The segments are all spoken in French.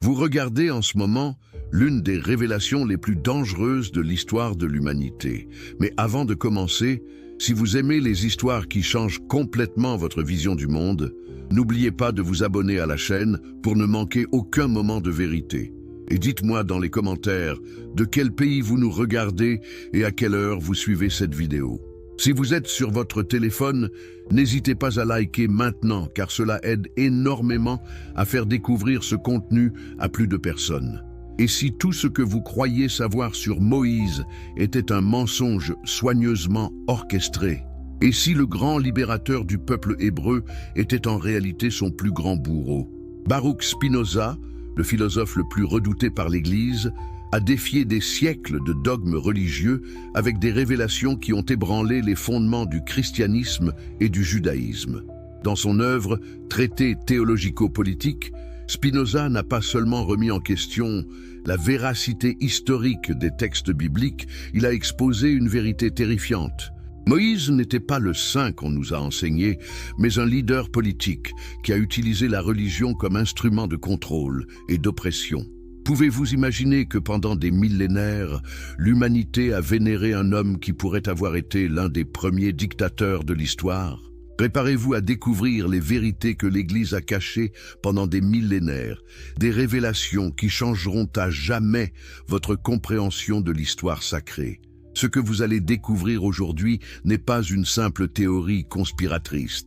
Vous regardez en ce moment l'une des révélations les plus dangereuses de l'histoire de l'humanité. Mais avant de commencer, si vous aimez les histoires qui changent complètement votre vision du monde, n'oubliez pas de vous abonner à la chaîne pour ne manquer aucun moment de vérité. Et dites-moi dans les commentaires de quel pays vous nous regardez et à quelle heure vous suivez cette vidéo. Si vous êtes sur votre téléphone, n'hésitez pas à liker maintenant car cela aide énormément à faire découvrir ce contenu à plus de personnes. Et si tout ce que vous croyez savoir sur Moïse était un mensonge soigneusement orchestré? Et si le grand libérateur du peuple hébreu était en réalité son plus grand bourreau? Baruch Spinoza, le philosophe le plus redouté par l'Église, a défié des siècles de dogmes religieux avec des révélations qui ont ébranlé les fondements du christianisme et du judaïsme. Dans son œuvre « Traité théologico-politique », Spinoza n'a pas seulement remis en question la véracité historique des textes bibliques, il a exposé une vérité terrifiante. Moïse n'était pas le saint qu'on nous a enseigné, mais un leader politique qui a utilisé la religion comme instrument de contrôle et d'oppression. Pouvez-vous imaginer que pendant des millénaires, l'humanité a vénéré un homme qui pourrait avoir été l'un des premiers dictateurs de l'histoire? Préparez-vous à découvrir les vérités que l'Église a cachées pendant des millénaires, des révélations qui changeront à jamais votre compréhension de l'histoire sacrée. Ce que vous allez découvrir aujourd'hui n'est pas une simple théorie conspiratrice,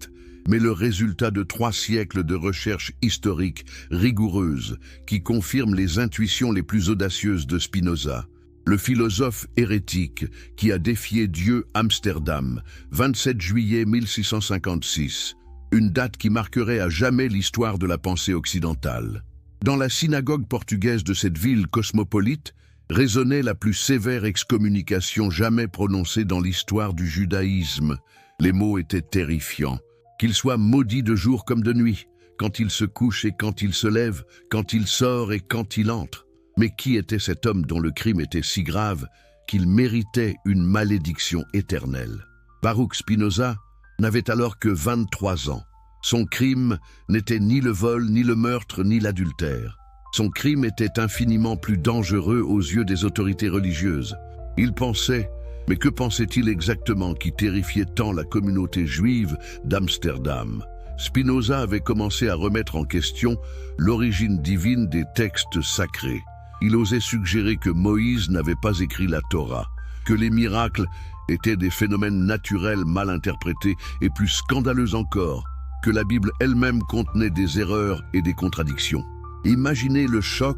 mais le résultat de 3 siècles de recherche historique rigoureuse qui confirment les intuitions les plus audacieuses de Spinoza. Le philosophe hérétique qui a défié Dieu Amsterdam, 27 juillet 1656, une date qui marquerait à jamais l'histoire de la pensée occidentale. Dans la synagogue portugaise de cette ville cosmopolite, résonnait la plus sévère excommunication jamais prononcée dans l'histoire du judaïsme. Les mots étaient terrifiants. Qu'il soit maudit de jour comme de nuit, quand il se couche et quand il se lève, quand il sort et quand il entre. Mais qui était cet homme dont le crime était si grave qu'il méritait une malédiction éternelle? Baruch Spinoza n'avait alors que 23 ans. Son crime n'était ni le vol, ni le meurtre, ni l'adultère. Son crime était infiniment plus dangereux aux yeux des autorités religieuses. Il pensait, mais que pensait-il exactement qui terrifiait tant la communauté juive d'Amsterdam? Spinoza avait commencé à remettre en question l'origine divine des textes sacrés. Il osait suggérer que Moïse n'avait pas écrit la Torah, que les miracles étaient des phénomènes naturels mal interprétés et plus scandaleux encore, que la Bible elle-même contenait des erreurs et des contradictions. Imaginez le choc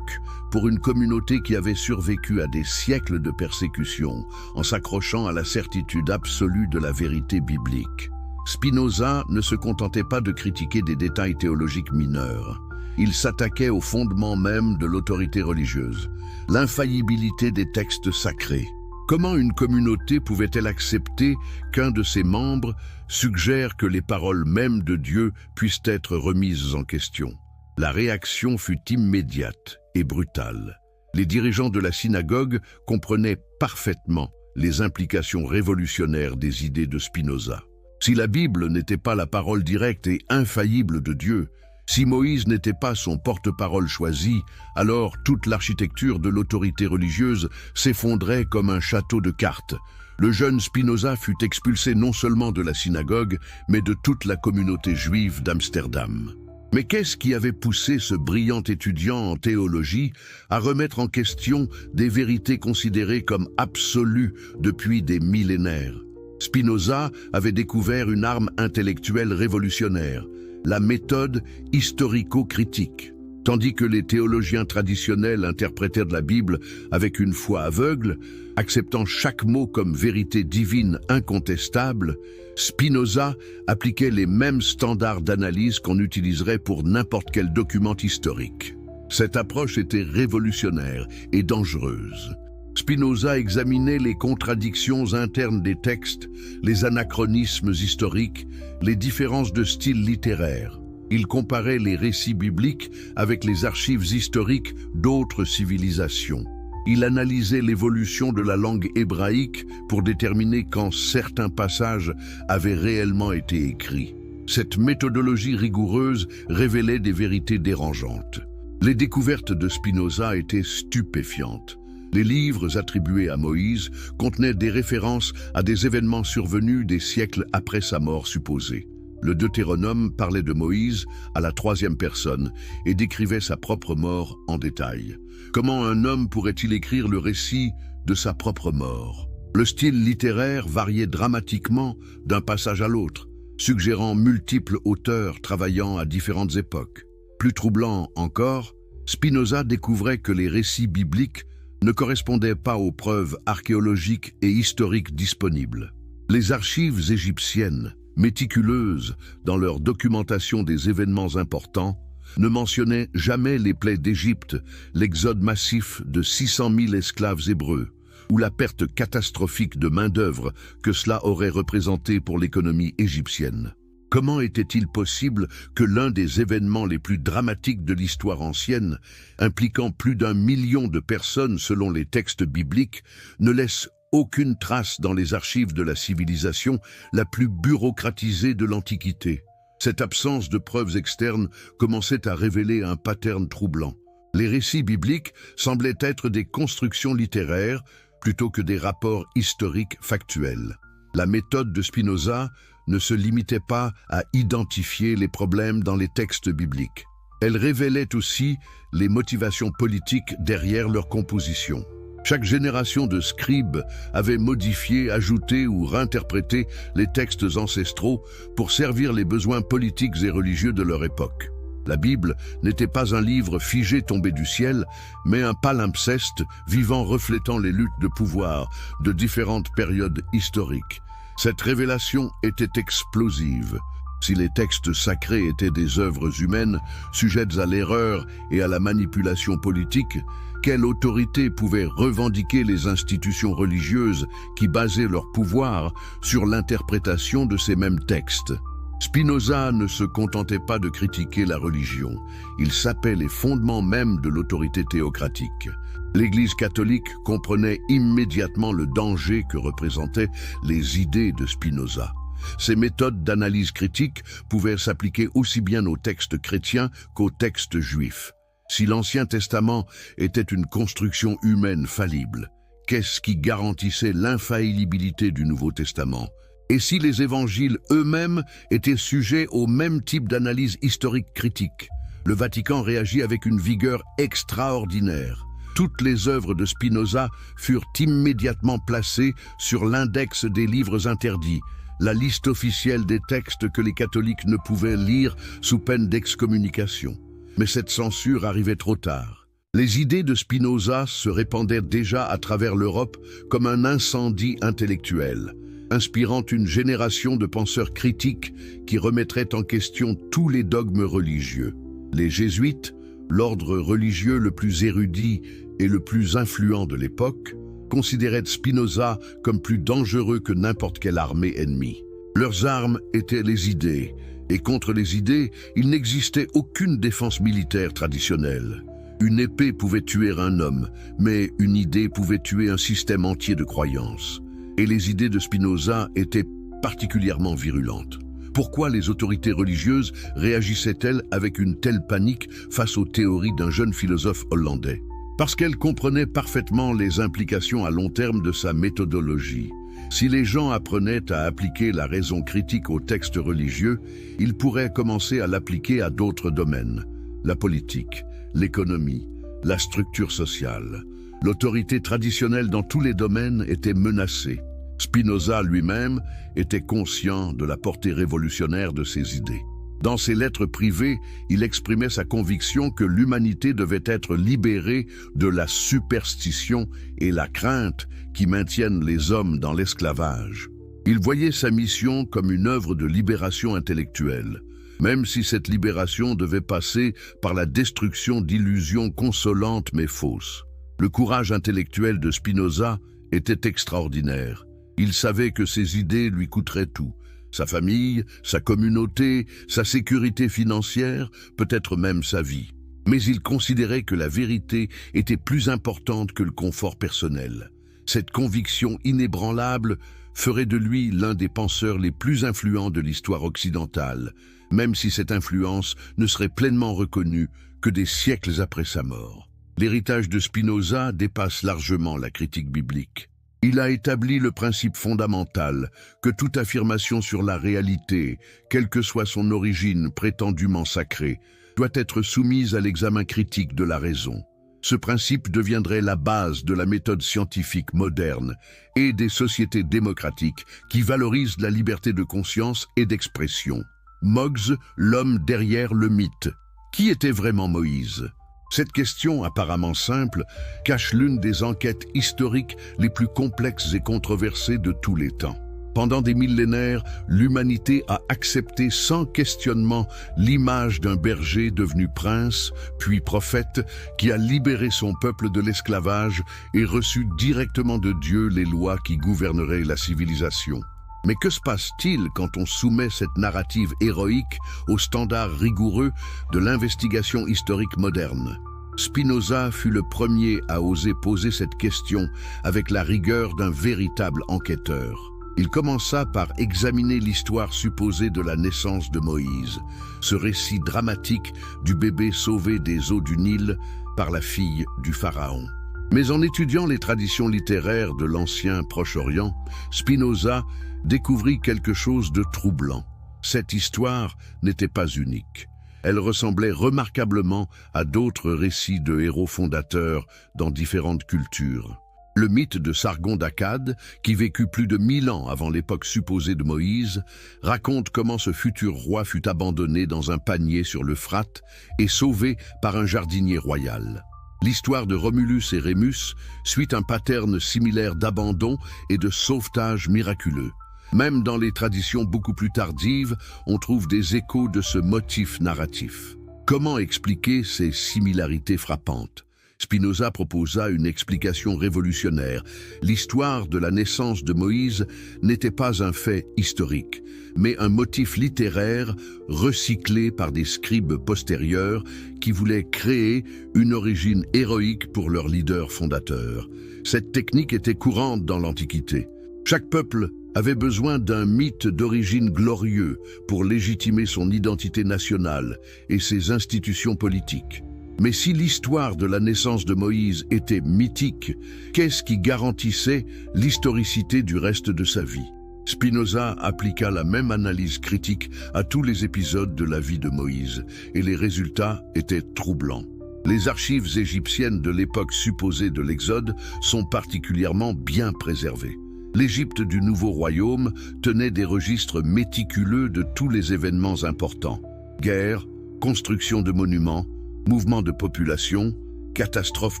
pour une communauté qui avait survécu à des siècles de persécution en s'accrochant à la certitude absolue de la vérité biblique. Spinoza ne se contentait pas de critiquer des détails théologiques mineurs. Il s'attaquait au fondement même de l'autorité religieuse, l'infaillibilité des textes sacrés. Comment une communauté pouvait-elle accepter qu'un de ses membres suggère que les paroles mêmes de Dieu puissent être remises en question? La réaction fut immédiate et brutale. Les dirigeants de la synagogue comprenaient parfaitement les implications révolutionnaires des idées de Spinoza. Si la Bible n'était pas la parole directe et infaillible de Dieu, si Moïse n'était pas son porte-parole choisi, alors toute l'architecture de l'autorité religieuse s'effondrait comme un château de cartes. Le jeune Spinoza fut expulsé non seulement de la synagogue, mais de toute la communauté juive d'Amsterdam. Mais qu'est-ce qui avait poussé ce brillant étudiant en théologie à remettre en question des vérités considérées comme absolues depuis des millénaires? Spinoza avait découvert une arme intellectuelle révolutionnaire, la méthode historico-critique. Tandis que les théologiens traditionnels interprétèrent la Bible avec une foi aveugle, acceptant chaque mot comme vérité divine incontestable, Spinoza appliquait les mêmes standards d'analyse qu'on utiliserait pour n'importe quel document historique. Cette approche était révolutionnaire et dangereuse. Spinoza examinait les contradictions internes des textes, les anachronismes historiques, les différences de style littéraire. Il comparait les récits bibliques avec les archives historiques d'autres civilisations. Il analysait l'évolution de la langue hébraïque pour déterminer quand certains passages avaient réellement été écrits. Cette méthodologie rigoureuse révélait des vérités dérangeantes. Les découvertes de Spinoza étaient stupéfiantes. Les livres attribués à Moïse contenaient des références à des événements survenus des siècles après sa mort supposée. Le Deutéronome parlait de Moïse à la troisième personne et décrivait sa propre mort en détail. Comment un homme pourrait-il écrire le récit de sa propre mort? Le style littéraire variait dramatiquement d'un passage à l'autre, suggérant multiples auteurs travaillant à différentes époques. Plus troublant encore, Spinoza découvrait que les récits bibliques ne correspondaient pas aux preuves archéologiques et historiques disponibles. Les archives égyptiennes, méticuleuses dans leur documentation des événements importants, ne mentionnaient jamais les plaies d'Égypte, l'exode massif de 600 000 esclaves hébreux, ou la perte catastrophique de main-d'œuvre que cela aurait représenté pour l'économie égyptienne. Comment était-il possible que l'un des événements les plus dramatiques de l'histoire ancienne, impliquant plus d'1 million de personnes selon les textes bibliques, ne laisse aucune trace dans les archives de la civilisation la plus bureaucratisée de l'Antiquité? Cette absence de preuves externes commençait à révéler un pattern troublant. Les récits bibliques semblaient être des constructions littéraires plutôt que des rapports historiques factuels. La méthode de Spinoza ne se limitait pas à identifier les problèmes dans les textes bibliques. Elle révélait aussi les motivations politiques derrière leur composition. Chaque génération de scribes avait modifié, ajouté ou réinterprété les textes ancestraux pour servir les besoins politiques et religieux de leur époque. La Bible n'était pas un livre figé tombé du ciel, mais un palimpseste vivant reflétant les luttes de pouvoir de différentes périodes historiques. Cette révélation était explosive. Si les textes sacrés étaient des œuvres humaines, sujettes à l'erreur et à la manipulation politique, quelle autorité pouvait revendiquer les institutions religieuses qui basaient leur pouvoir sur l'interprétation de ces mêmes textes? Spinoza ne se contentait pas de critiquer la religion, il sapait les fondements même de l'autorité théocratique. L'Église catholique comprenait immédiatement le danger que représentaient les idées de Spinoza. Ces méthodes d'analyse critique pouvaient s'appliquer aussi bien aux textes chrétiens qu'aux textes juifs. Si l'Ancien Testament était une construction humaine faillible, qu'est-ce qui garantissait l'infaillibilité du Nouveau Testament? Et si les évangiles eux-mêmes étaient sujets au même type d'analyse historique critique? Le Vatican réagit avec une vigueur extraordinaire. Toutes les œuvres de Spinoza furent immédiatement placées sur l'index des livres interdits, la liste officielle des textes que les catholiques ne pouvaient lire sous peine d'excommunication. Mais cette censure arrivait trop tard. Les idées de Spinoza se répandaient déjà à travers l'Europe comme un incendie intellectuel, inspirant une génération de penseurs critiques qui remettraient en question tous les dogmes religieux. Les jésuites, l'ordre religieux le plus érudit et le plus influent de l'époque, considéraient Spinoza comme plus dangereux que n'importe quelle armée ennemie. Leurs armes étaient les idées, et contre les idées, il n'existait aucune défense militaire traditionnelle. Une épée pouvait tuer un homme, mais une idée pouvait tuer un système entier de croyances. Et les idées de Spinoza étaient particulièrement virulentes. Pourquoi les autorités religieuses réagissaient-elles avec une telle panique face aux théories d'un jeune philosophe hollandais? Parce qu'elles comprenaient parfaitement les implications à long terme de sa méthodologie. Si les gens apprenaient à appliquer la raison critique aux textes religieux, ils pourraient commencer à l'appliquer à d'autres domaines. La politique, l'économie, la structure sociale. L'autorité traditionnelle dans tous les domaines était menacée. Spinoza lui-même était conscient de la portée révolutionnaire de ses idées. Dans ses lettres privées, il exprimait sa conviction que l'humanité devait être libérée de la superstition et la crainte qui maintiennent les hommes dans l'esclavage. Il voyait sa mission comme une œuvre de libération intellectuelle, même si cette libération devait passer par la destruction d'illusions consolantes mais fausses. Le courage intellectuel de Spinoza était extraordinaire. Il savait que ses idées lui coûteraient tout. Sa famille, sa communauté, sa sécurité financière, peut-être même sa vie. Mais il considérait que la vérité était plus importante que le confort personnel. Cette conviction inébranlable ferait de lui l'un des penseurs les plus influents de l'histoire occidentale, même si cette influence ne serait pleinement reconnue que des siècles après sa mort. L'héritage de Spinoza dépasse largement la critique biblique. Il a établi le principe fondamental que toute affirmation sur la réalité, quelle que soit son origine prétendument sacrée, doit être soumise à l'examen critique de la raison. Ce principe deviendrait la base de la méthode scientifique moderne et des sociétés démocratiques qui valorisent la liberté de conscience et d'expression. Moggs, l'homme derrière le mythe. Qui était vraiment Moïse ? Cette question, apparemment simple, cache l'une des enquêtes historiques les plus complexes et controversées de tous les temps. Pendant des millénaires, l'humanité a accepté sans questionnement l'image d'un berger devenu prince, puis prophète, qui a libéré son peuple de l'esclavage et reçu directement de Dieu les lois qui gouverneraient la civilisation. Mais que se passe-t-il quand on soumet cette narrative héroïque aux standards rigoureux de l'investigation historique moderne ? Spinoza fut le premier à oser poser cette question avec la rigueur d'un véritable enquêteur. Il commença par examiner l'histoire supposée de la naissance de Moïse, ce récit dramatique du bébé sauvé des eaux du Nil par la fille du Pharaon. Mais en étudiant les traditions littéraires de l'ancien Proche-Orient, Spinoza découvrit quelque chose de troublant. Cette histoire n'était pas unique. Elle ressemblait remarquablement à d'autres récits de héros fondateurs dans différentes cultures. Le mythe de Sargon d'Akkad, qui vécut plus de 1000 ans avant l'époque supposée de Moïse, raconte comment ce futur roi fut abandonné dans un panier sur l'Euphrate et sauvé par un jardinier royal. L'histoire de Romulus et Rémus suit un pattern similaire d'abandon et de sauvetage miraculeux. Même dans les traditions beaucoup plus tardives, on trouve des échos de ce motif narratif. Comment expliquer ces similarités frappantes ? Spinoza proposa une explication révolutionnaire. L'histoire de la naissance de Moïse n'était pas un fait historique, mais un motif littéraire recyclé par des scribes postérieurs qui voulaient créer une origine héroïque pour leur leader fondateur. Cette technique était courante dans l'Antiquité. Chaque peuple avait besoin d'un mythe d'origine glorieux pour légitimer son identité nationale et ses institutions politiques. Mais si l'histoire de la naissance de Moïse était mythique, qu'est-ce qui garantissait l'historicité du reste de sa vie ? Spinoza appliqua la même analyse critique à tous les épisodes de la vie de Moïse, et les résultats étaient troublants. Les archives égyptiennes de l'époque supposée de l'Exode sont particulièrement bien préservées. L'Égypte du Nouveau Royaume tenait des registres méticuleux de tous les événements importants. Guerres, construction de monuments, mouvements de population, catastrophes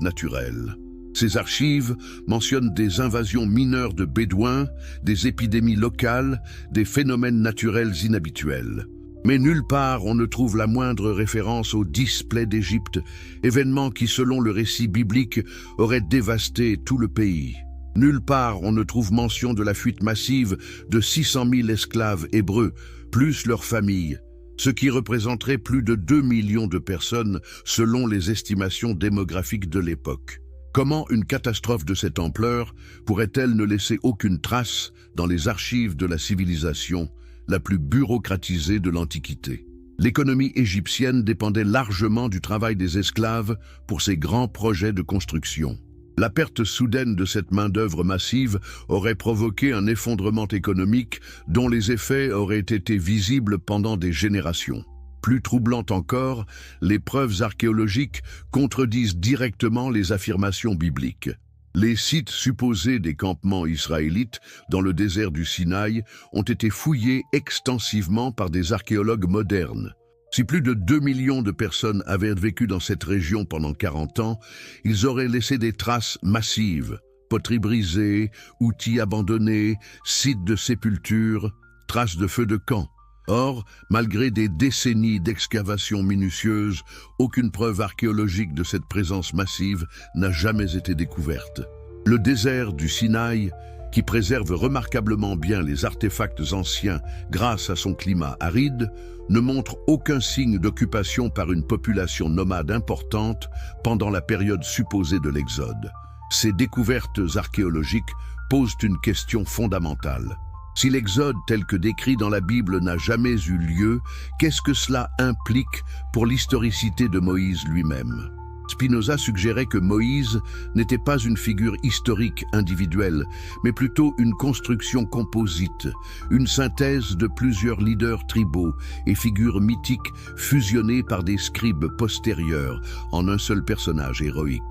naturelles. Ces archives mentionnent des invasions mineures de Bédouins, des épidémies locales, des phénomènes naturels inhabituels. Mais nulle part on ne trouve la moindre référence aux 10 plaies d'Égypte, événements qui, selon le récit biblique, auraient dévasté tout le pays. Nulle part on ne trouve mention de la fuite massive de 600 000 esclaves hébreux, plus leurs familles, ce qui représenterait plus de 2 millions de personnes selon les estimations démographiques de l'époque. Comment une catastrophe de cette ampleur pourrait-elle ne laisser aucune trace dans les archives de la civilisation la plus bureaucratisée de l'Antiquité? L'économie égyptienne dépendait largement du travail des esclaves pour ses grands projets de construction. La perte soudaine de cette main-d'œuvre massive aurait provoqué un effondrement économique dont les effets auraient été visibles pendant des générations. Plus troublant encore, les preuves archéologiques contredisent directement les affirmations bibliques. Les sites supposés des campements israélites dans le désert du Sinaï ont été fouillés extensivement par des archéologues modernes. Si plus de 2 millions de personnes avaient vécu dans cette région pendant 40 ans, ils auraient laissé des traces massives, poteries brisées, outils abandonnés, sites de sépulture, traces de feux de camp. Or, malgré des décennies d'excavations minutieuses, aucune preuve archéologique de cette présence massive n'a jamais été découverte. Le désert du Sinaï, qui préserve remarquablement bien les artefacts anciens grâce à son climat aride, ne montre aucun signe d'occupation par une population nomade importante pendant la période supposée de l'Exode. Ces découvertes archéologiques posent une question fondamentale. Si l'Exode tel que décrit dans la Bible n'a jamais eu lieu, qu'est-ce que cela implique pour l'historicité de Moïse lui-même? Spinoza suggérait que Moïse n'était pas une figure historique individuelle, mais plutôt une construction composite, une synthèse de plusieurs leaders tribaux et figures mythiques fusionnées par des scribes postérieurs en un seul personnage héroïque.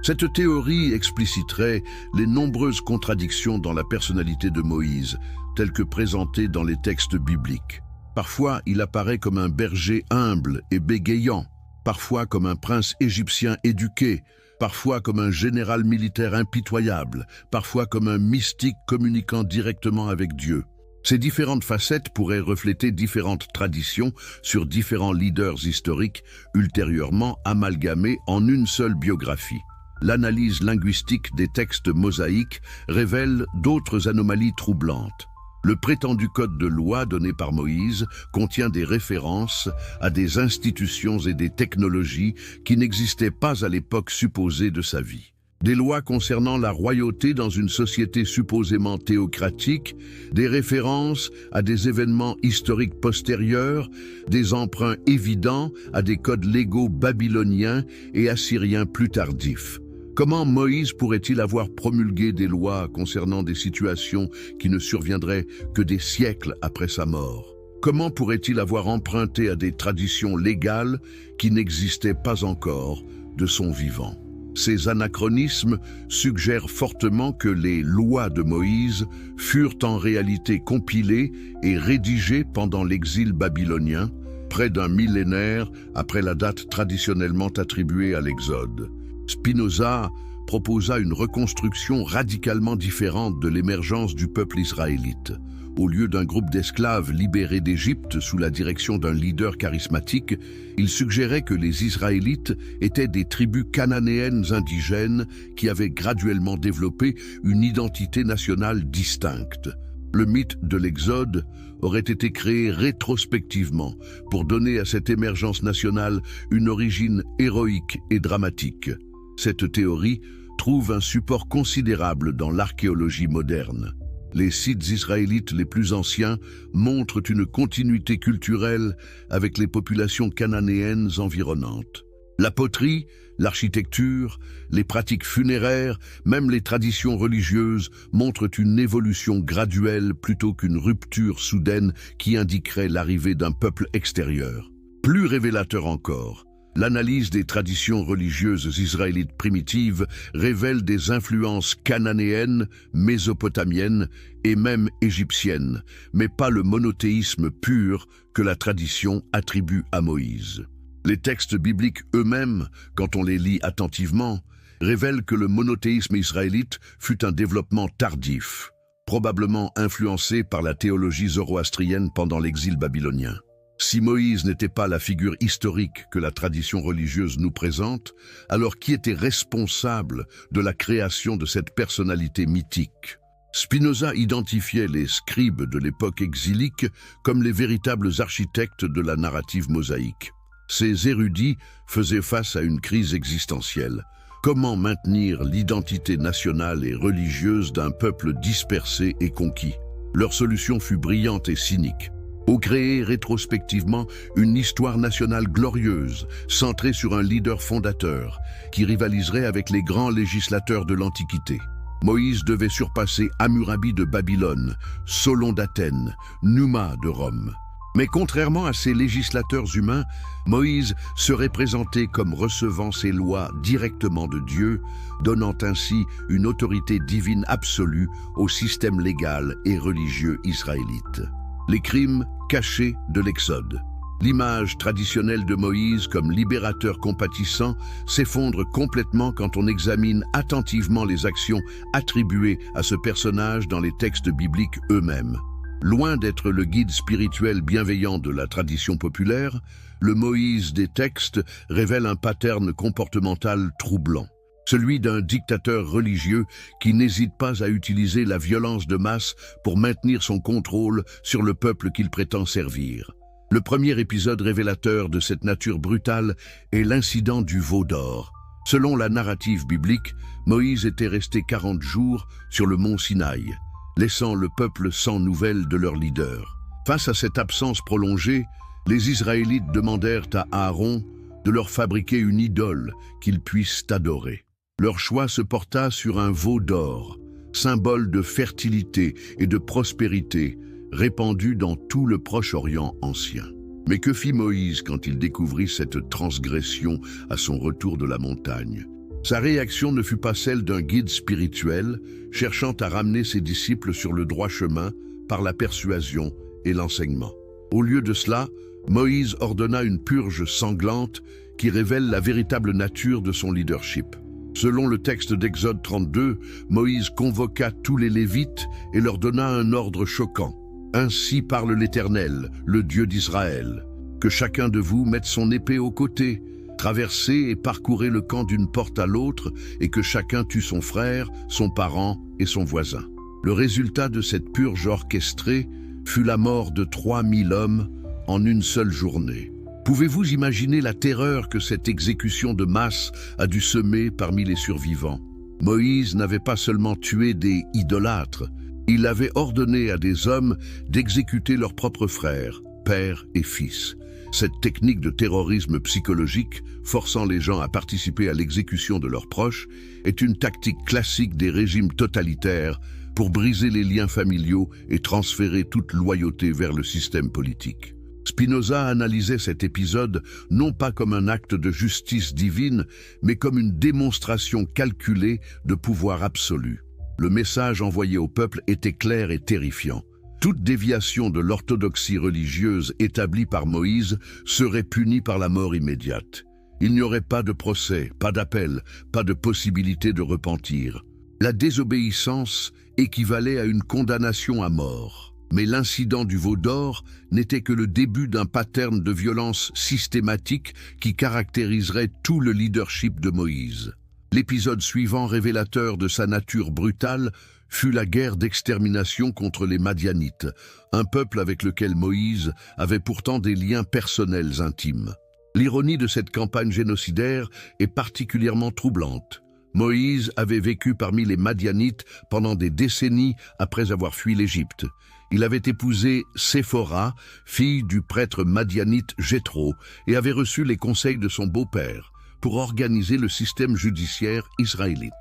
Cette théorie expliciterait les nombreuses contradictions dans la personnalité de Moïse, telles que présentées dans les textes bibliques. Parfois, il apparaît comme un berger humble et bégayant, parfois comme un prince égyptien éduqué, parfois comme un général militaire impitoyable, parfois comme un mystique communiquant directement avec Dieu. Ces différentes facettes pourraient refléter différentes traditions sur différents leaders historiques, ultérieurement amalgamés en une seule biographie. L'analyse linguistique des textes mosaïques révèle d'autres anomalies troublantes. Le prétendu code de loi donné par Moïse contient des références à des institutions et des technologies qui n'existaient pas à l'époque supposée de sa vie. Des lois concernant la royauté dans une société supposément théocratique, des références à des événements historiques postérieurs, des emprunts évidents à des codes légaux babyloniens et assyriens plus tardifs. Comment Moïse pourrait-il avoir promulgué des lois concernant des situations qui ne surviendraient que des siècles après sa mort? Comment pourrait-il avoir emprunté à des traditions légales qui n'existaient pas encore de son vivant? Ces anachronismes suggèrent fortement que les lois de Moïse furent en réalité compilées et rédigées pendant l'exil babylonien, près d'un millénaire après la date traditionnellement attribuée à l'Exode. Spinoza proposa une reconstruction radicalement différente de l'émergence du peuple israélite. Au lieu d'un groupe d'esclaves libérés d'Égypte sous la direction d'un leader charismatique, il suggérait que les Israélites étaient des tribus cananéennes indigènes qui avaient graduellement développé une identité nationale distincte. Le mythe de l'Exode aurait été créé rétrospectivement pour donner à cette émergence nationale une origine héroïque et dramatique. Cette théorie trouve un support considérable dans l'archéologie moderne. Les sites israélites les plus anciens montrent une continuité culturelle avec les populations cananéennes environnantes. La poterie, l'architecture, les pratiques funéraires, même les traditions religieuses montrent une évolution graduelle plutôt qu'une rupture soudaine qui indiquerait l'arrivée d'un peuple extérieur. Plus révélateur encore, l'analyse des traditions religieuses israélites primitives révèle des influences cananéennes, mésopotamiennes et même égyptiennes, mais pas le monothéisme pur que la tradition attribue à Moïse. Les textes bibliques eux-mêmes, quand on les lit attentivement, révèlent que le monothéisme israélite fut un développement tardif, probablement influencé par la théologie zoroastrienne pendant l'exil babylonien. Si Moïse n'était pas la figure historique que la tradition religieuse nous présente, alors qui était responsable de la création de cette personnalité mythique? Spinoza identifiait les scribes de l'époque exilique comme les véritables architectes de la narrative mosaïque. Ces érudits faisaient face à une crise existentielle. Comment maintenir l'identité nationale et religieuse d'un peuple dispersé et conquis? Leur solution fut brillante et cynique. Créer rétrospectivement une histoire nationale glorieuse, centrée sur un leader fondateur, qui rivaliserait avec les grands législateurs de l'Antiquité. Moïse devait surpasser Hammurabi de Babylone, Solon d'Athènes, Numa de Rome. Mais contrairement à ces législateurs humains, Moïse serait présenté comme recevant ses lois directement de Dieu, donnant ainsi une autorité divine absolue au système légal et religieux israélite. Les crimes cachés de l'Exode. L'image traditionnelle de Moïse comme libérateur compatissant s'effondre complètement quand on examine attentivement les actions attribuées à ce personnage dans les textes bibliques eux-mêmes. Loin d'être le guide spirituel bienveillant de la tradition populaire, le Moïse des textes révèle un pattern comportemental troublant. Celui d'un dictateur religieux qui n'hésite pas à utiliser la violence de masse pour maintenir son contrôle sur le peuple qu'il prétend servir. Le premier épisode révélateur de cette nature brutale est l'incident du veau d'or. Selon la narrative biblique, Moïse était resté 40 jours sur le mont Sinaï. laissant le peuple sans nouvelles de leur leader. Face à cette absence prolongée, les Israélites demandèrent à Aaron de leur fabriquer une idole qu'ils puissent adorer. Leur choix se porta sur un veau d'or, symbole de fertilité et de prospérité, répandu dans tout le Proche-Orient ancien. Mais que fit Moïse quand il découvrit cette transgression à son retour de la montagne? Sa réaction ne fut pas celle d'un guide spirituel cherchant à ramener ses disciples sur le droit chemin par la persuasion et l'enseignement. Au lieu de cela, Moïse ordonna une purge sanglante qui révèle la véritable nature de son leadership. Selon le texte d'Exode 32, Moïse convoqua tous les Lévites et leur donna un ordre choquant. « Ainsi parle l'Éternel, le Dieu d'Israël, que chacun de vous mette son épée au côté, traversez et parcourez le camp d'une porte à l'autre, et que chacun tue son frère, son parent et son voisin. » Le résultat de cette purge orchestrée fut la mort de 3000 hommes en une seule journée. Pouvez-vous imaginer la terreur que cette exécution de masse a dû semer parmi les survivants? Moïse n'avait pas seulement tué des idolâtres, il avait ordonné à des hommes d'exécuter leurs propres frères, pères et fils. Cette technique de terrorisme psychologique, forçant les gens à participer à l'exécution de leurs proches, est une tactique classique des régimes totalitaires pour briser les liens familiaux et transférer toute loyauté vers le système politique. Spinoza analysait cet épisode non pas comme un acte de justice divine, mais comme une démonstration calculée de pouvoir absolu. Le message envoyé au peuple était clair et terrifiant. Toute déviation de l'orthodoxie religieuse établie par Moïse serait punie par la mort immédiate. Il n'y aurait pas de procès, pas d'appel, pas de possibilité de repentir. La désobéissance équivalait à une condamnation à mort. Mais l'incident du veau d'or n'était que le début d'un pattern de violence systématique qui caractériserait tout le leadership de Moïse. L'épisode suivant, révélateur de sa nature brutale, fut la guerre d'extermination contre les Madianites, un peuple avec lequel Moïse avait pourtant des liens personnels intimes. L'ironie de cette campagne génocidaire est particulièrement troublante. Moïse avait vécu parmi les Madianites pendant des décennies après avoir fui l'Égypte. Il avait épousé Séphora, fille du prêtre madianite Jéthro, et avait reçu les conseils de son beau-père pour organiser le système judiciaire israélite.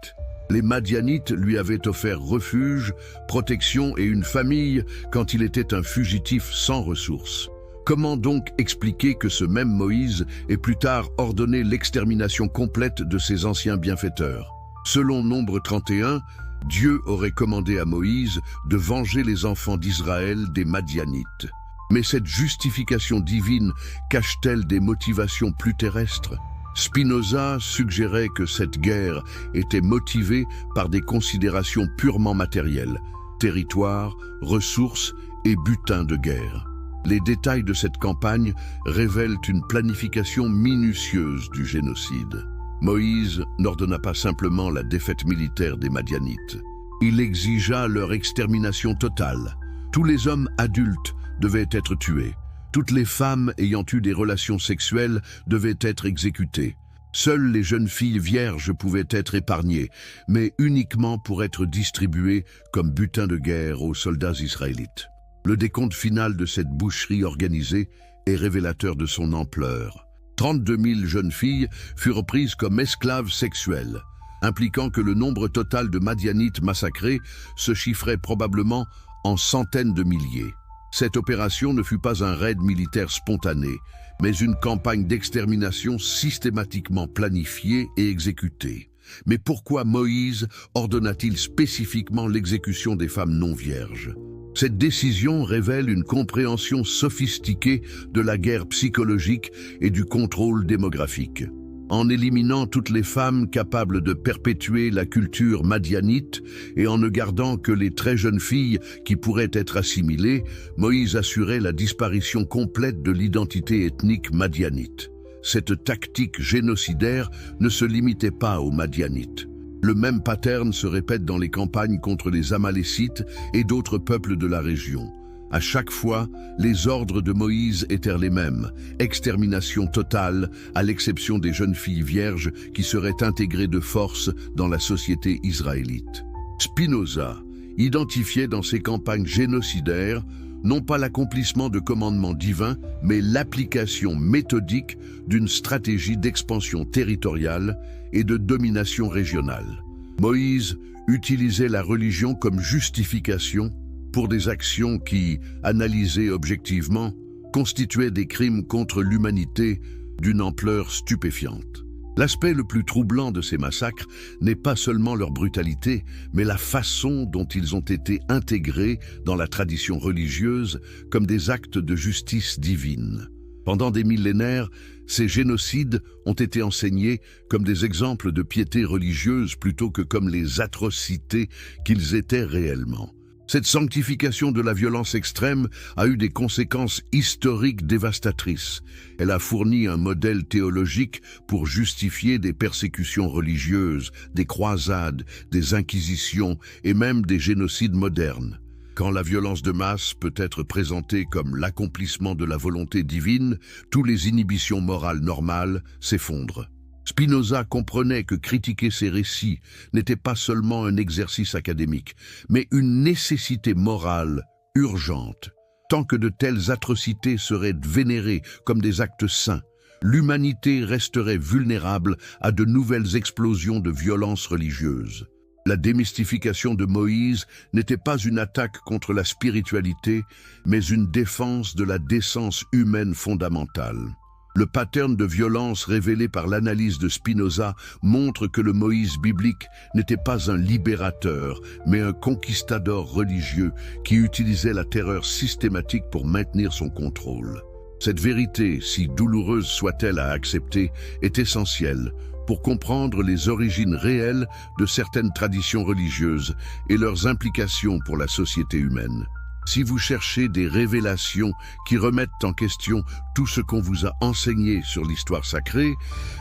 Les Madianites lui avaient offert refuge, protection et une famille quand il était un fugitif sans ressources. Comment donc expliquer que ce même Moïse ait plus tard ordonné l'extermination complète de ses anciens bienfaiteurs? Selon Nombre 31, Dieu aurait commandé à Moïse de venger les enfants d'Israël des Madianites. Mais cette justification divine cache-t-elle des motivations plus terrestres? Spinoza suggérait que cette guerre était motivée par des considérations purement matérielles, territoire, ressources et butin de guerre. Les détails de cette campagne révèlent une planification minutieuse du génocide. Moïse n'ordonna pas simplement la défaite militaire des Madianites. Il exigea leur extermination totale. Tous les hommes adultes devaient être tués. Toutes les femmes ayant eu des relations sexuelles devaient être exécutées. Seules les jeunes filles vierges pouvaient être épargnées, mais uniquement pour être distribuées comme butin de guerre aux soldats israélites. Le décompte final de cette boucherie organisée est révélateur de son ampleur. 32 000 jeunes filles furent prises comme esclaves sexuelles, impliquant que le nombre total de Madianites massacrés se chiffrait probablement en centaines de milliers. Cette opération ne fut pas un raid militaire spontané, mais une campagne d'extermination systématiquement planifiée et exécutée. Mais pourquoi Moïse ordonna-t-il spécifiquement l'exécution des femmes non vierges? Cette décision révèle une compréhension sophistiquée de la guerre psychologique et du contrôle démographique. En éliminant toutes les femmes capables de perpétuer la culture madianite et en ne gardant que les très jeunes filles qui pourraient être assimilées, Moïse assurait la disparition complète de l'identité ethnique madianite. Cette tactique génocidaire ne se limitait pas aux Madianites. Le même pattern se répète dans les campagnes contre les Amalécites et d'autres peuples de la région. À chaque fois, les ordres de Moïse étaient les mêmes, extermination totale, à l'exception des jeunes filles vierges qui seraient intégrées de force dans la société israélite. Spinoza identifiait dans ses campagnes génocidaires non pas l'accomplissement de commandements divins, mais l'application méthodique d'une stratégie d'expansion territoriale et de domination régionale. Moïse utilisait la religion comme justification pour des actions qui, analysées objectivement, constituaient des crimes contre l'humanité d'une ampleur stupéfiante. L'aspect le plus troublant de ces massacres n'est pas seulement leur brutalité, mais la façon dont ils ont été intégrés dans la tradition religieuse comme des actes de justice divine. Pendant des millénaires, ces génocides ont été enseignés comme des exemples de piété religieuse plutôt que comme les atrocités qu'ils étaient réellement. Cette sanctification de la violence extrême a eu des conséquences historiques dévastatrices. Elle a fourni un modèle théologique pour justifier des persécutions religieuses, des croisades, des inquisitions et même des génocides modernes. Quand la violence de masse peut être présentée comme l'accomplissement de la volonté divine, toutes les inhibitions morales normales s'effondrent. Spinoza comprenait que critiquer ces récits n'était pas seulement un exercice académique, mais une nécessité morale urgente. Tant que de telles atrocités seraient vénérées comme des actes saints, l'humanité resterait vulnérable à de nouvelles explosions de violence religieuse. La démystification de Moïse n'était pas une attaque contre la spiritualité, mais une défense de la décence humaine fondamentale. Le pattern de violence révélé par l'analyse de Spinoza montre que le Moïse biblique n'était pas un libérateur, mais un conquistador religieux qui utilisait la terreur systématique pour maintenir son contrôle. Cette vérité, si douloureuse soit-elle à accepter, est essentielle pour comprendre les origines réelles de certaines traditions religieuses et leurs implications pour la société humaine. Si vous cherchez des révélations qui remettent en question tout ce qu'on vous a enseigné sur l'histoire sacrée,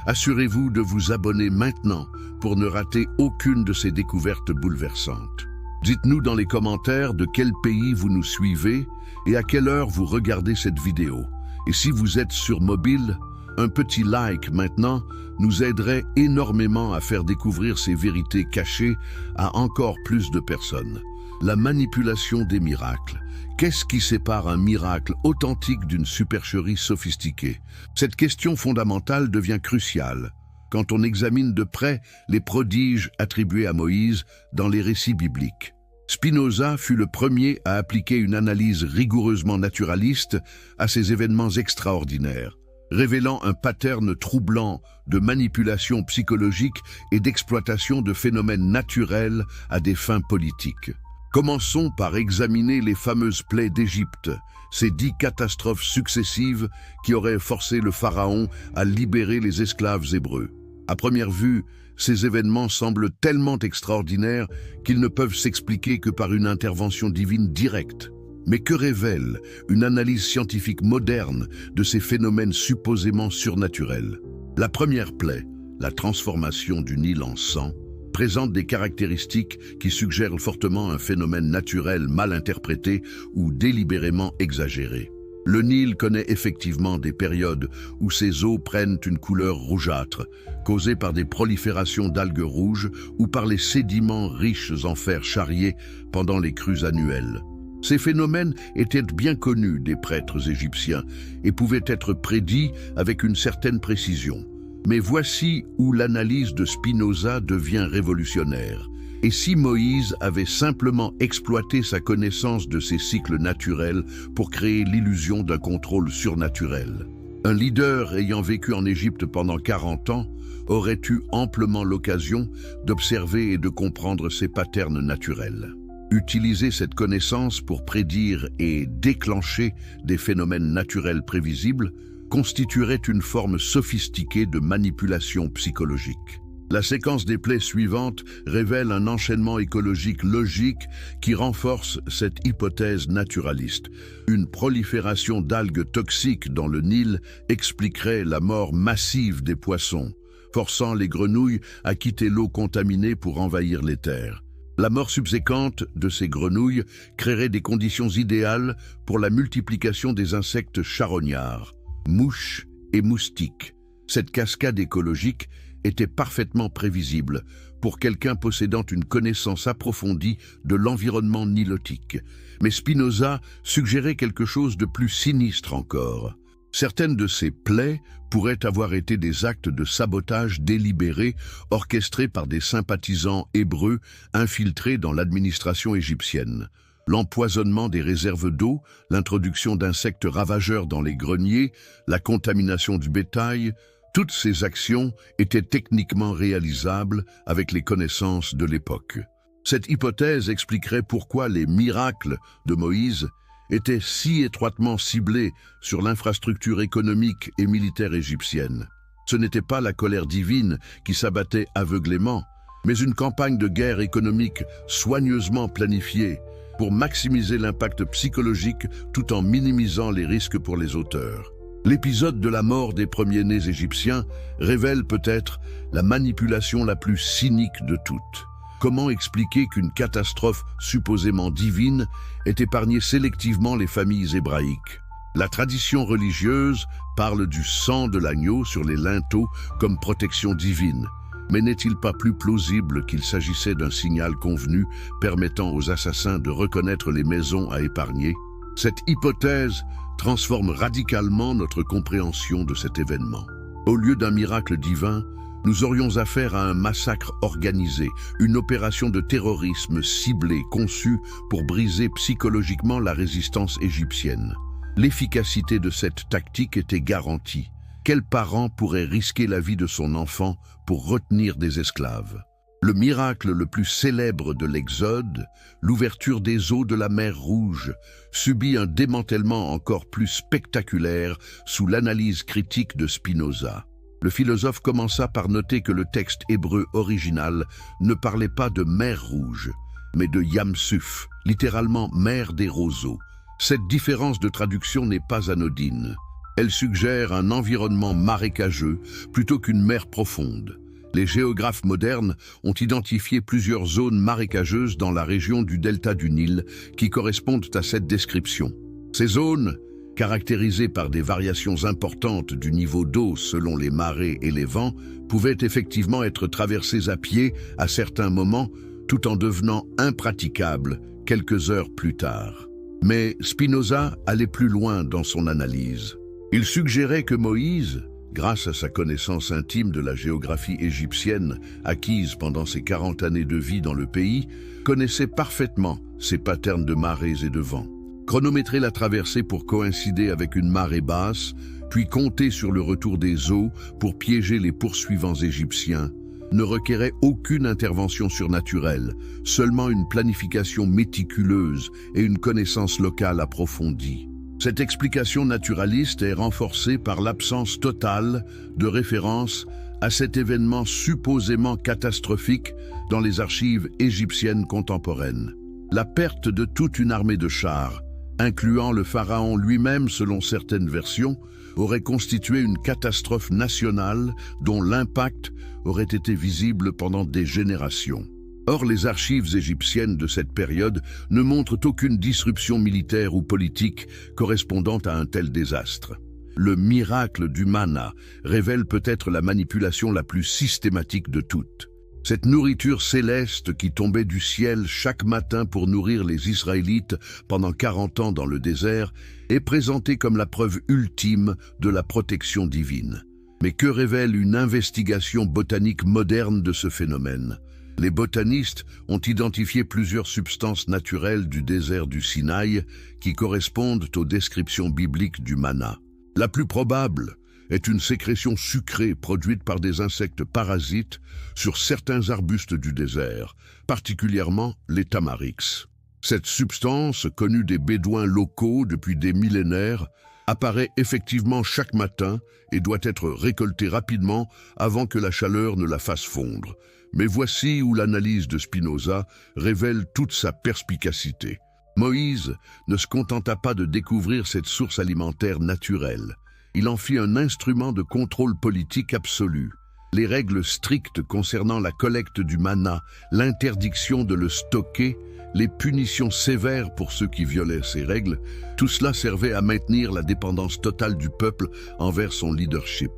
assurez-vous de vous abonner maintenant pour ne rater aucune de ces découvertes bouleversantes. Dites-nous dans les commentaires de quel pays vous nous suivez et à quelle heure vous regardez cette vidéo. Et si vous êtes sur mobile, un petit like maintenant nous aiderait énormément à faire découvrir ces vérités cachées à encore plus de personnes. La manipulation des miracles. Qu'est-ce qui sépare un miracle authentique d'une supercherie sophistiquée? Cette question fondamentale devient cruciale quand on examine de près les prodiges attribués à Moïse dans les récits bibliques. Spinoza fut le premier à appliquer une analyse rigoureusement naturaliste à ces événements extraordinaires, révélant un pattern troublant de manipulation psychologique et d'exploitation de phénomènes naturels à des fins politiques. Commençons par examiner les fameuses plaies d'Égypte, ces 10 catastrophes successives qui auraient forcé le pharaon à libérer les esclaves hébreux. À première vue, ces événements semblent tellement extraordinaires qu'ils ne peuvent s'expliquer que par une intervention divine directe. Mais que révèle une analyse scientifique moderne de ces phénomènes supposément surnaturels? La première plaie, la transformation du Nil en sang, présente des caractéristiques qui suggèrent fortement un phénomène naturel mal interprété ou délibérément exagéré. Le Nil connaît effectivement des périodes où ses eaux prennent une couleur rougeâtre, causée par des proliférations d'algues rouges ou par les sédiments riches en fer charrié pendant les crues annuelles. Ces phénomènes étaient bien connus des prêtres égyptiens et pouvaient être prédits avec une certaine précision. Mais voici où l'analyse de Spinoza devient révolutionnaire. Et si Moïse avait simplement exploité sa connaissance de ces cycles naturels pour créer l'illusion d'un contrôle surnaturel? Un leader ayant vécu en Égypte pendant 40 ans aurait eu amplement l'occasion d'observer et de comprendre ces patterns naturels. Utiliser cette connaissance pour prédire et déclencher des phénomènes naturels prévisibles constituerait une forme sophistiquée de manipulation psychologique. La séquence des plaies suivantes révèle un enchaînement écologique logique qui renforce cette hypothèse naturaliste. Une prolifération d'algues toxiques dans le Nil expliquerait la mort massive des poissons, forçant les grenouilles à quitter l'eau contaminée pour envahir les terres. La mort subséquente de ces grenouilles créerait des conditions idéales pour la multiplication des insectes charognards, mouches et moustiques. Cette cascade écologique était parfaitement prévisible pour quelqu'un possédant une connaissance approfondie de l'environnement nilotique. Mais Spinoza suggérait quelque chose de plus sinistre encore. Certaines de ces plaies pourraient avoir été des actes de sabotage délibérés, orchestrés par des sympathisants hébreux infiltrés dans l'administration égyptienne. L'empoisonnement des réserves d'eau, l'introduction d'insectes ravageurs dans les greniers, la contamination du bétail, toutes ces actions étaient techniquement réalisables avec les connaissances de l'époque. Cette hypothèse expliquerait pourquoi les miracles de Moïse étaient si étroitement ciblés sur l'infrastructure économique et militaire égyptienne. Ce n'était pas la colère divine qui s'abattait aveuglément, mais une campagne de guerre économique soigneusement planifiée pour maximiser l'impact psychologique tout en minimisant les risques pour les auteurs. L'épisode de la mort des premiers-nés égyptiens révèle peut-être la manipulation la plus cynique de toutes. Comment expliquer qu'une catastrophe supposément divine ait épargné sélectivement les familles hébraïques? La tradition religieuse parle du sang de l'agneau sur les linteaux comme protection divine. Mais n'est-il pas plus plausible qu'il s'agissait d'un signal convenu permettant aux assassins de reconnaître les maisons à épargner? Cette hypothèse transforme radicalement notre compréhension de cet événement. Au lieu d'un miracle divin, nous aurions affaire à un massacre organisé, une opération de terrorisme ciblée conçue pour briser psychologiquement la résistance égyptienne. L'efficacité de cette tactique était garantie. Quel parent pourrait risquer la vie de son enfant pour retenir des esclaves? Le miracle le plus célèbre de l'Exode, l'ouverture des eaux de la mer Rouge, subit un démantèlement encore plus spectaculaire sous l'analyse critique de Spinoza. Le philosophe commença par noter que le texte hébreu original ne parlait pas de mer Rouge, mais de Yam-Suf, littéralement mer des roseaux. Cette différence de traduction n'est pas anodine. Elle suggère un environnement marécageux plutôt qu'une mer profonde. Les géographes modernes ont identifié plusieurs zones marécageuses dans la région du delta du Nil qui correspondent à cette description. Ces zones, caractérisées par des variations importantes du niveau d'eau selon les marées et les vents, pouvaient effectivement être traversées à pied à certains moments, tout en devenant impraticables quelques heures plus tard. Mais Spinoza allait plus loin dans son analyse. Il suggérait que Moïse, grâce à sa connaissance intime de la géographie égyptienne acquise pendant ses 40 années de vie dans le pays, connaissait parfaitement ces patterns de marées et de vents. Chronométrer la traversée pour coïncider avec une marée basse, puis compter sur le retour des eaux pour piéger les poursuivants égyptiens, ne requérait aucune intervention surnaturelle, seulement une planification méticuleuse et une connaissance locale approfondie. Cette explication naturaliste est renforcée par l'absence totale de référence à cet événement supposément catastrophique dans les archives égyptiennes contemporaines. La perte de toute une armée de chars, incluant le pharaon lui-même selon certaines versions, aurait constitué une catastrophe nationale dont l'impact aurait été visible pendant des générations. Or, les archives égyptiennes de cette période ne montrent aucune disruption militaire ou politique correspondant à un tel désastre. Le miracle du manna révèle peut-être la manipulation la plus systématique de toutes. Cette nourriture céleste qui tombait du ciel chaque matin pour nourrir les Israélites pendant 40 ans dans le désert est présentée comme la preuve ultime de la protection divine. Mais que révèle une investigation botanique moderne de ce phénomène? Les botanistes ont identifié plusieurs substances naturelles du désert du Sinaï qui correspondent aux descriptions bibliques du manna. La plus probable est une sécrétion sucrée produite par des insectes parasites sur certains arbustes du désert, particulièrement les tamarix. Cette substance, connue des Bédouins locaux depuis des millénaires, apparaît effectivement chaque matin et doit être récoltée rapidement avant que la chaleur ne la fasse fondre. Mais voici où l'analyse de Spinoza révèle toute sa perspicacité. Moïse ne se contenta pas de découvrir cette source alimentaire naturelle. Il en fit un instrument de contrôle politique absolu. Les règles strictes concernant la collecte du manna, l'interdiction de le stocker, les punitions sévères pour ceux qui violaient ces règles, tout cela servait à maintenir la dépendance totale du peuple envers son leadership.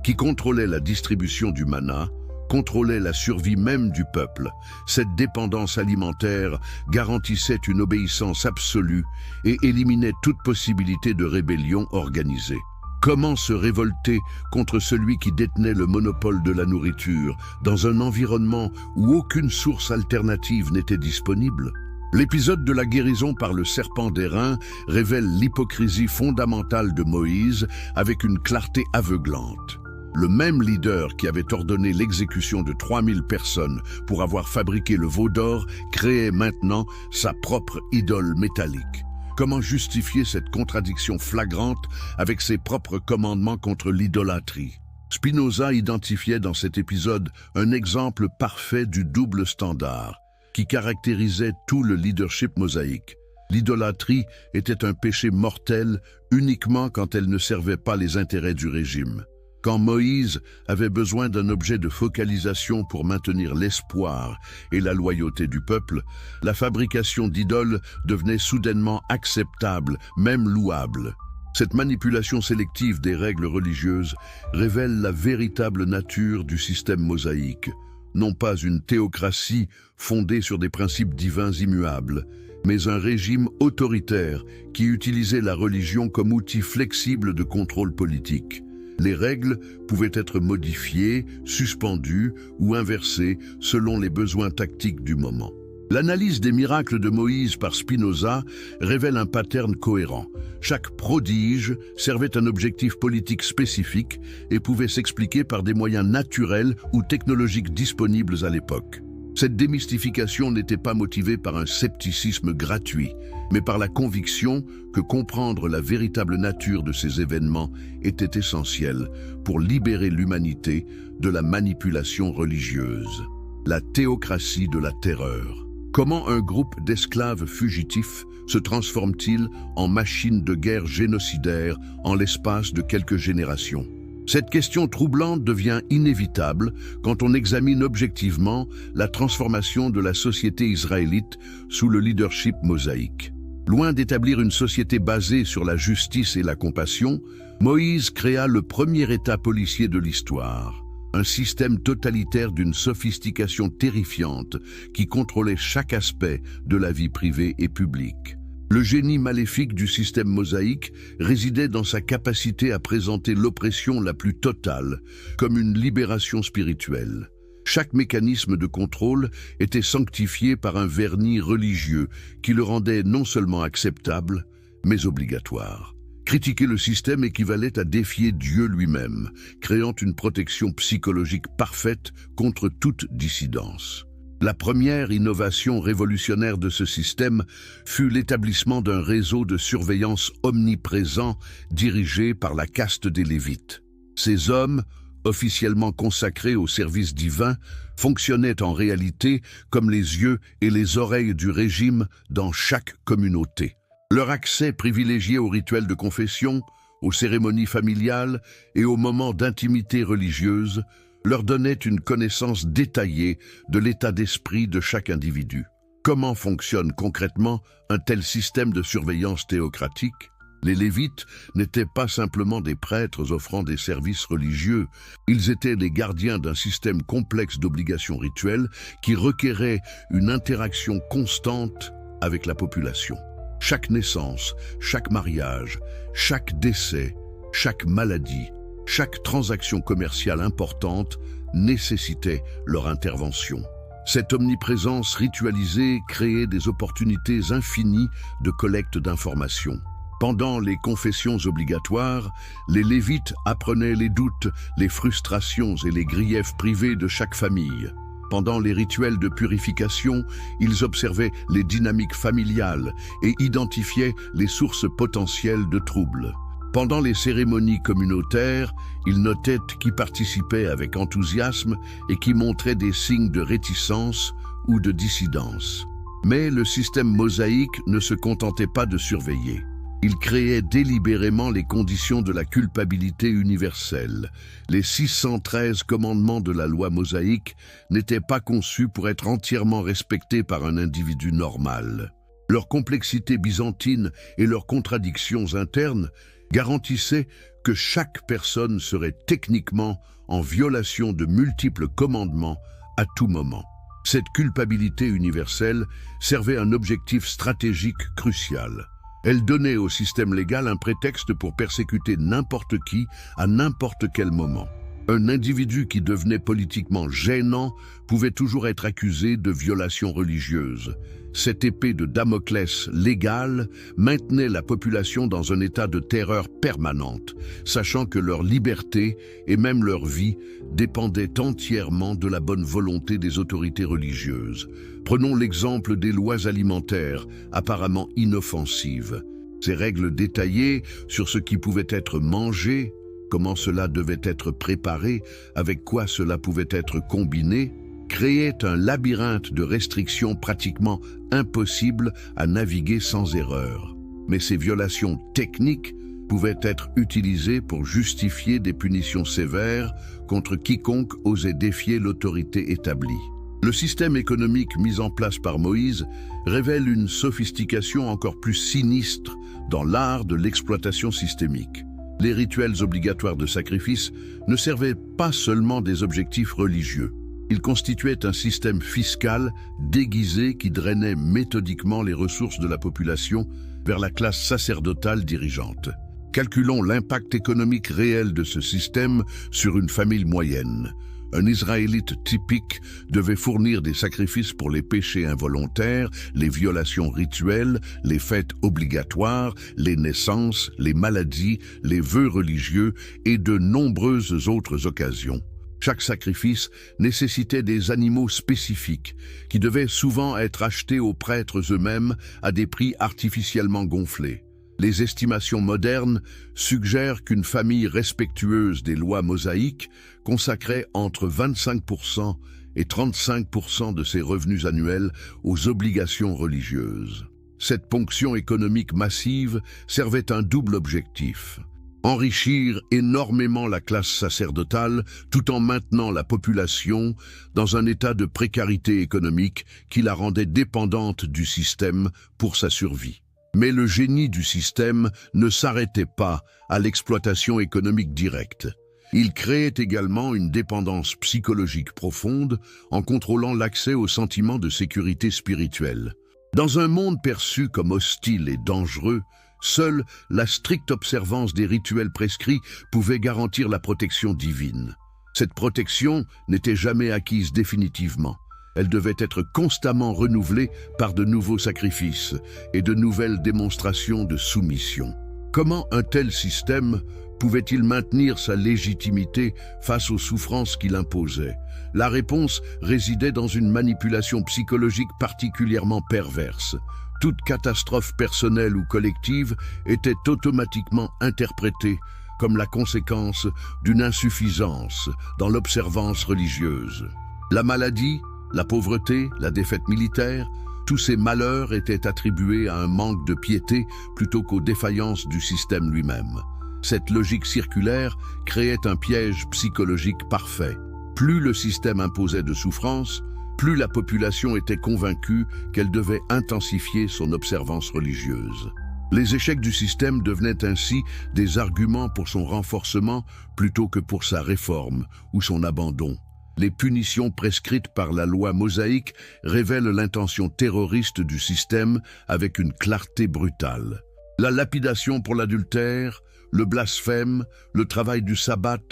qui contrôlait la distribution du mana, contrôlait la survie même du peuple. Cette dépendance alimentaire garantissait une obéissance absolue et éliminait toute possibilité de rébellion organisée. Comment se révolter contre celui qui détenait le monopole de la nourriture dans un environnement où aucune source alternative n'était disponible? L'épisode de la guérison par le serpent d'airain révèle l'hypocrisie fondamentale de Moïse avec une clarté aveuglante. Le même leader qui avait ordonné l'exécution de 3000 personnes pour avoir fabriqué le veau d'or créait maintenant sa propre idole métallique. Comment justifier cette contradiction flagrante avec ses propres commandements contre l'idolâtrie? Spinoza identifiait dans cet épisode un exemple parfait du double standard qui caractérisait tout le leadership mosaïque. L'idolâtrie était un péché mortel uniquement quand elle ne servait pas les intérêts du régime. Quand Moïse avait besoin d'un objet de focalisation pour maintenir l'espoir et la loyauté du peuple, la fabrication d'idoles devenait soudainement acceptable, même louable. Cette manipulation sélective des règles religieuses révèle la véritable nature du système mosaïque, non pas une théocratie fondée sur des principes divins immuables, mais un régime autoritaire qui utilisait la religion comme outil flexible de contrôle politique. Les règles pouvaient être modifiées, suspendues ou inversées selon les besoins tactiques du moment. L'analyse des miracles de Moïse par Spinoza révèle un pattern cohérent. Chaque prodige servait un objectif politique spécifique et pouvait s'expliquer par des moyens naturels ou technologiques disponibles à l'époque. Cette démystification n'était pas motivée par un scepticisme gratuit, mais par la conviction que comprendre la véritable nature de ces événements était essentiel pour libérer l'humanité de la manipulation religieuse. La théocratie de la terreur. Comment un groupe d'esclaves fugitifs se transforme-t-il en machine de guerre génocidaire en l'espace de quelques générations? Cette question troublante devient inévitable quand on examine objectivement la transformation de la société israélite sous le leadership mosaïque. Loin d'établir une société basée sur la justice et la compassion, Moïse créa le premier État policier de l'histoire, un système totalitaire d'une sophistication terrifiante qui contrôlait chaque aspect de la vie privée et publique. Le génie maléfique du système mosaïque résidait dans sa capacité à présenter l'oppression la plus totale comme une libération spirituelle. Chaque mécanisme de contrôle était sanctifié par un vernis religieux qui le rendait non seulement acceptable, mais obligatoire. Critiquer le système équivalait à défier Dieu lui-même, créant une protection psychologique parfaite contre toute dissidence. La première innovation révolutionnaire de ce système fut l'établissement d'un réseau de surveillance omniprésent dirigé par la caste des Lévites. Ces hommes, officiellement consacrés au service divin, fonctionnaient en réalité comme les yeux et les oreilles du régime dans chaque communauté. Leur accès privilégié aux rituels de confession, aux cérémonies familiales et aux moments d'intimité religieuse leur donnait une connaissance détaillée de l'état d'esprit de chaque individu. Comment fonctionne concrètement un tel système de surveillance théocratique? Les Lévites n'étaient pas simplement des prêtres offrant des services religieux, ils étaient les gardiens d'un système complexe d'obligations rituelles qui requérait une interaction constante avec la population. Chaque naissance, chaque mariage, chaque décès, chaque maladie, chaque transaction commerciale importante nécessitait leur intervention. Cette omniprésence ritualisée créait des opportunités infinies de collecte d'informations. Pendant les confessions obligatoires, les Lévites apprenaient les doutes, les frustrations et les griefs privés de chaque famille. Pendant les rituels de purification, ils observaient les dynamiques familiales et identifiaient les sources potentielles de troubles. Pendant les cérémonies communautaires, ils notaient qui participait avec enthousiasme et qui montrait des signes de réticence ou de dissidence. Mais le système mosaïque ne se contentait pas de surveiller. Il créait délibérément les conditions de la culpabilité universelle. Les 613 commandements de la loi mosaïque n'étaient pas conçus pour être entièrement respectés par un individu normal. Leur complexité byzantine et leurs contradictions internes garantissait que chaque personne serait techniquement en violation de multiples commandements à tout moment. Cette culpabilité universelle servait un objectif stratégique crucial. Elle donnait au système légal un prétexte pour persécuter n'importe qui à n'importe quel moment. Un individu qui devenait politiquement gênant pouvait toujours être accusé de violation religieuse. Cette épée de Damoclès légale maintenait la population dans un état de terreur permanente, sachant que leur liberté et même leur vie dépendaient entièrement de la bonne volonté des autorités religieuses. Prenons l'exemple des lois alimentaires, apparemment inoffensives. Ces règles détaillées sur ce qui pouvait être mangé, comment cela devait être préparé, avec quoi cela pouvait être combiné, créait un labyrinthe de restrictions pratiquement impossibles à naviguer sans erreur. Mais ces violations techniques pouvaient être utilisées pour justifier des punitions sévères contre quiconque osait défier l'autorité établie. Le système économique mis en place par Moïse révèle une sophistication encore plus sinistre dans l'art de l'exploitation systémique. Les rituels obligatoires de sacrifice ne servaient pas seulement des objectifs religieux. Ils constituaient un système fiscal déguisé qui drainait méthodiquement les ressources de la population vers la classe sacerdotale dirigeante. Calculons l'impact économique réel de ce système sur une famille moyenne. Un Israélite typique devait fournir des sacrifices pour les péchés involontaires, les violations rituelles, les fêtes obligatoires, les naissances, les maladies, les vœux religieux et de nombreuses autres occasions. Chaque sacrifice nécessitait des animaux spécifiques qui devaient souvent être achetés aux prêtres eux-mêmes à des prix artificiellement gonflés. Les estimations modernes suggèrent qu'une famille respectueuse des lois mosaïques consacrait entre 25% et 35% de ses revenus annuels aux obligations religieuses. Cette ponction économique massive servait un double objectif: enrichir énormément la classe sacerdotale tout en maintenant la population dans un état de précarité économique qui la rendait dépendante du système pour sa survie. Mais le génie du système ne s'arrêtait pas à l'exploitation économique directe. Il créait également une dépendance psychologique profonde en contrôlant l'accès au sentiment de sécurité spirituelle. Dans un monde perçu comme hostile et dangereux, seule la stricte observance des rituels prescrits pouvait garantir la protection divine. Cette protection n'était jamais acquise définitivement. Elle devait être constamment renouvelée par de nouveaux sacrifices et de nouvelles démonstrations de soumission. Comment un tel système pouvait-il maintenir sa légitimité face aux souffrances qu'il imposait? La réponse résidait dans une manipulation psychologique particulièrement perverse. Toute catastrophe personnelle ou collective était automatiquement interprétée comme la conséquence d'une insuffisance dans l'observance religieuse. La maladie, la pauvreté, la défaite militaire, tous ces malheurs étaient attribués à un manque de piété plutôt qu'aux défaillances du système lui-même. Cette logique circulaire créait un piège psychologique parfait. Plus le système imposait de souffrance, plus la population était convaincue qu'elle devait intensifier son observance religieuse. Les échecs du système devenaient ainsi des arguments pour son renforcement plutôt que pour sa réforme ou son abandon. Les punitions prescrites par la loi mosaïque révèlent l'intention terroriste du système avec une clarté brutale. La lapidation pour l'adultère, le blasphème, le travail du sabbat,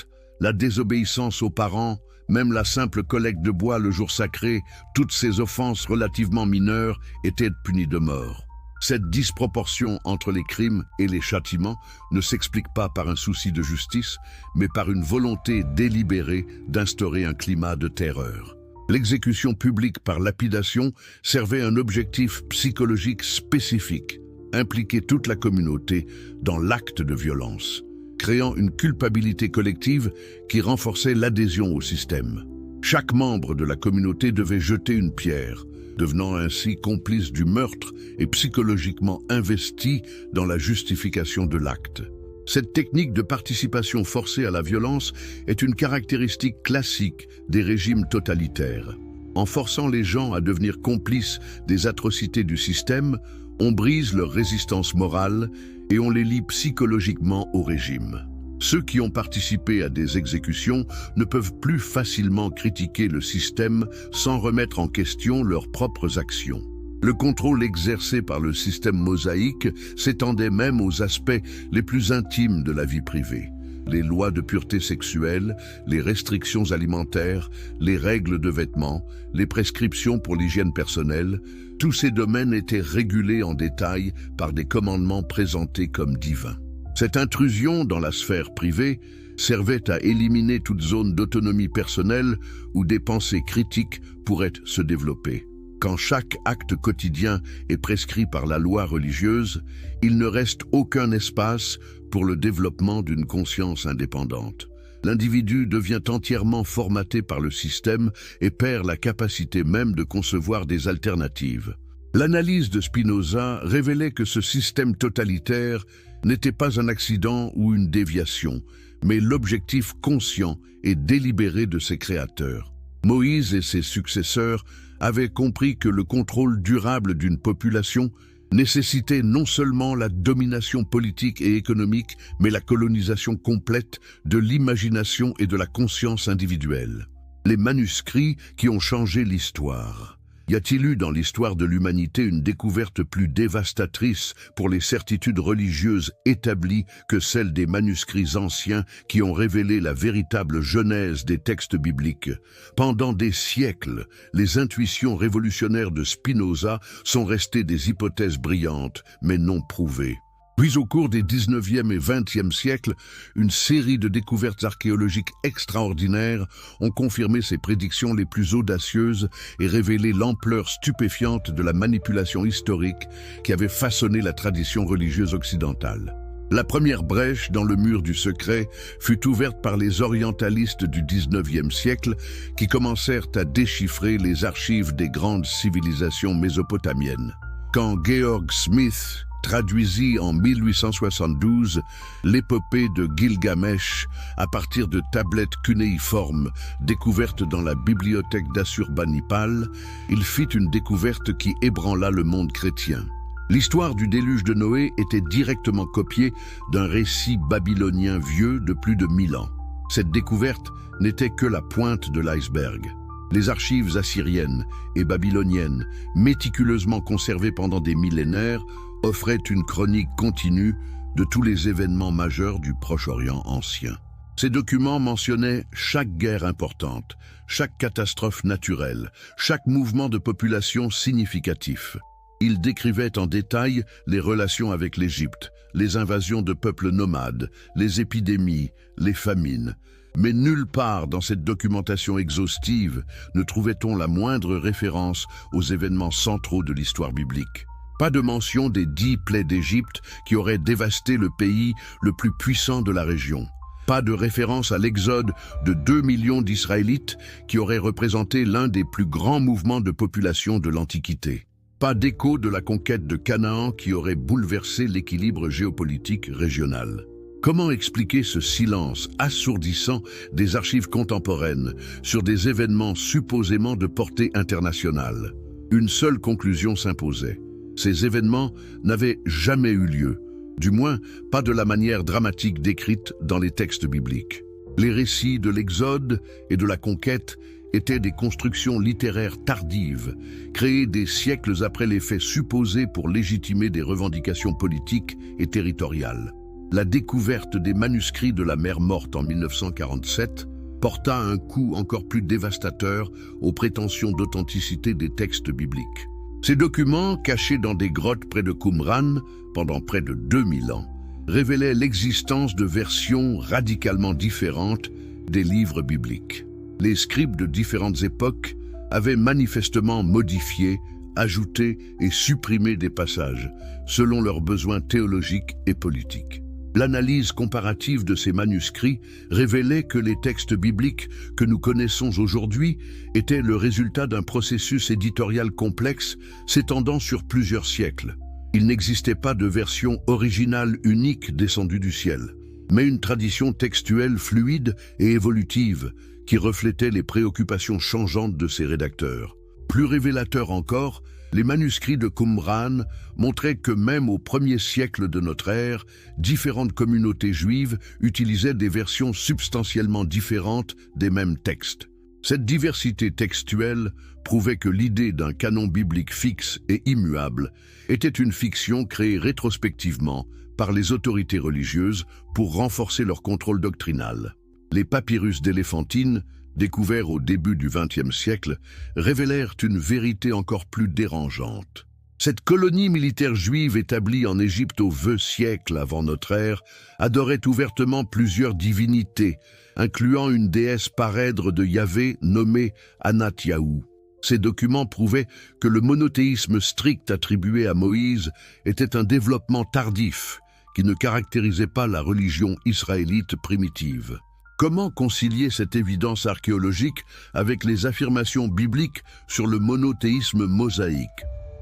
la désobéissance aux parents, même la simple collecte de bois le jour sacré, toutes ces offenses relativement mineures étaient punies de mort. Cette disproportion entre les crimes et les châtiments ne s'explique pas par un souci de justice, mais par une volonté délibérée d'instaurer un climat de terreur. L'exécution publique par lapidation servait un objectif psychologique spécifique, impliquer toute la communauté dans l'acte de violence, créant une culpabilité collective qui renforçait l'adhésion au système. Chaque membre de la communauté devait jeter une pierre, devenant ainsi complice du meurtre et psychologiquement investi dans la justification de l'acte. Cette technique de participation forcée à la violence est une caractéristique classique des régimes totalitaires. En forçant les gens à devenir complices des atrocités du système, on brise leur résistance morale et on les lie psychologiquement au régime. Ceux qui ont participé à des exécutions ne peuvent plus facilement critiquer le système sans remettre en question leurs propres actions. Le contrôle exercé par le système mosaïque s'étendait même aux aspects les plus intimes de la vie privée. Les lois de pureté sexuelle, les restrictions alimentaires, les règles de vêtements, les prescriptions pour l'hygiène personnelle, tous ces domaines étaient régulés en détail par des commandements présentés comme divins. Cette intrusion dans la sphère privée servait à éliminer toute zone d'autonomie personnelle où des pensées critiques pourraient se développer. Quand chaque acte quotidien est prescrit par la loi religieuse, il ne reste aucun espace pour le développement d'une conscience indépendante. L'individu devient entièrement formaté par le système et perd la capacité même de concevoir des alternatives. L'analyse de Spinoza révélait que ce système totalitaire n'était pas un accident ou une déviation, mais l'objectif conscient et délibéré de ses créateurs. Moïse et ses successeurs avaient compris que le contrôle durable d'une population nécessitait non seulement la domination politique et économique, mais la colonisation complète de l'imagination et de la conscience individuelle. Les manuscrits qui ont changé l'histoire. Y a-t-il eu dans l'histoire de l'humanité une découverte plus dévastatrice pour les certitudes religieuses établies que celle des manuscrits anciens qui ont révélé la véritable genèse des textes bibliques? Pendant des siècles, les intuitions révolutionnaires de Spinoza sont restées des hypothèses brillantes, mais non prouvées. Puis au cours des 19e et 20e siècles, une série de découvertes archéologiques extraordinaires ont confirmé ces prédictions les plus audacieuses et révélé l'ampleur stupéfiante de la manipulation historique qui avait façonné la tradition religieuse occidentale. La première brèche dans le mur du secret fut ouverte par les orientalistes du 19e siècle qui commencèrent à déchiffrer les archives des grandes civilisations mésopotamiennes. Quand Georg Smith traduisit en 1872 l'épopée de Gilgamesh à partir de tablettes cunéiformes découvertes dans la bibliothèque d'Assurbanipal, il fit une découverte qui ébranla le monde chrétien. L'histoire du déluge de Noé était directement copiée d'un récit babylonien vieux de plus de 1000 ans. Cette découverte n'était que la pointe de l'iceberg. Les archives assyriennes et babyloniennes, méticuleusement conservées pendant des millénaires, offrait une chronique continue de tous les événements majeurs du Proche-Orient ancien. Ces documents mentionnaient chaque guerre importante, chaque catastrophe naturelle, chaque mouvement de population significatif. Ils décrivaient en détail les relations avec l'Égypte, les invasions de peuples nomades, les épidémies, les famines. Mais nulle part dans cette documentation exhaustive ne trouvait-on la moindre référence aux événements centraux de l'histoire biblique. Pas de mention des 10 plaies d'Égypte qui auraient dévasté le pays le plus puissant de la région. Pas de référence à l'exode de 2 millions d'Israélites qui aurait représenté l'un des plus grands mouvements de population de l'Antiquité. Pas d'écho de la conquête de Canaan qui aurait bouleversé l'équilibre géopolitique régional. Comment expliquer ce silence assourdissant des archives contemporaines sur des événements supposément de portée internationale? Une seule conclusion s'imposait. Ces événements n'avaient jamais eu lieu, du moins pas de la manière dramatique décrite dans les textes bibliques. Les récits de l'Exode et de la conquête étaient des constructions littéraires tardives, créées des siècles après les faits supposés pour légitimer des revendications politiques et territoriales. La découverte des manuscrits de la mer Morte en 1947 porta un coup encore plus dévastateur aux prétentions d'authenticité des textes bibliques. Ces documents, cachés dans des grottes près de Qumran pendant près de 2000 ans, révélaient l'existence de versions radicalement différentes des livres bibliques. Les scribes de différentes époques avaient manifestement modifié, ajouté et supprimé des passages, selon leurs besoins théologiques et politiques. L'analyse comparative de ces manuscrits révélait que les textes bibliques que nous connaissons aujourd'hui étaient le résultat d'un processus éditorial complexe s'étendant sur plusieurs siècles. Il n'existait pas de version originale unique descendue du ciel, mais une tradition textuelle fluide et évolutive qui reflétait les préoccupations changeantes de ses rédacteurs. Plus révélateur encore, les manuscrits de Qumran montraient que même au 1er siècle de notre ère, différentes communautés juives utilisaient des versions substantiellement différentes des mêmes textes. Cette diversité textuelle prouvait que l'idée d'un canon biblique fixe et immuable était une fiction créée rétrospectivement par les autorités religieuses pour renforcer leur contrôle doctrinal. Les papyrus d'Éléphantine, découverts au début du XXe siècle, révélèrent une vérité encore plus dérangeante. Cette colonie militaire juive établie en Égypte au VIe siècle avant notre ère adorait ouvertement plusieurs divinités, incluant une déesse parèdre de Yahvé nommée Anat-Yahou. Ces documents prouvaient que le monothéisme strict attribué à Moïse était un développement tardif qui ne caractérisait pas la religion israélite primitive. Comment concilier cette évidence archéologique avec les affirmations bibliques sur le monothéisme mosaïque?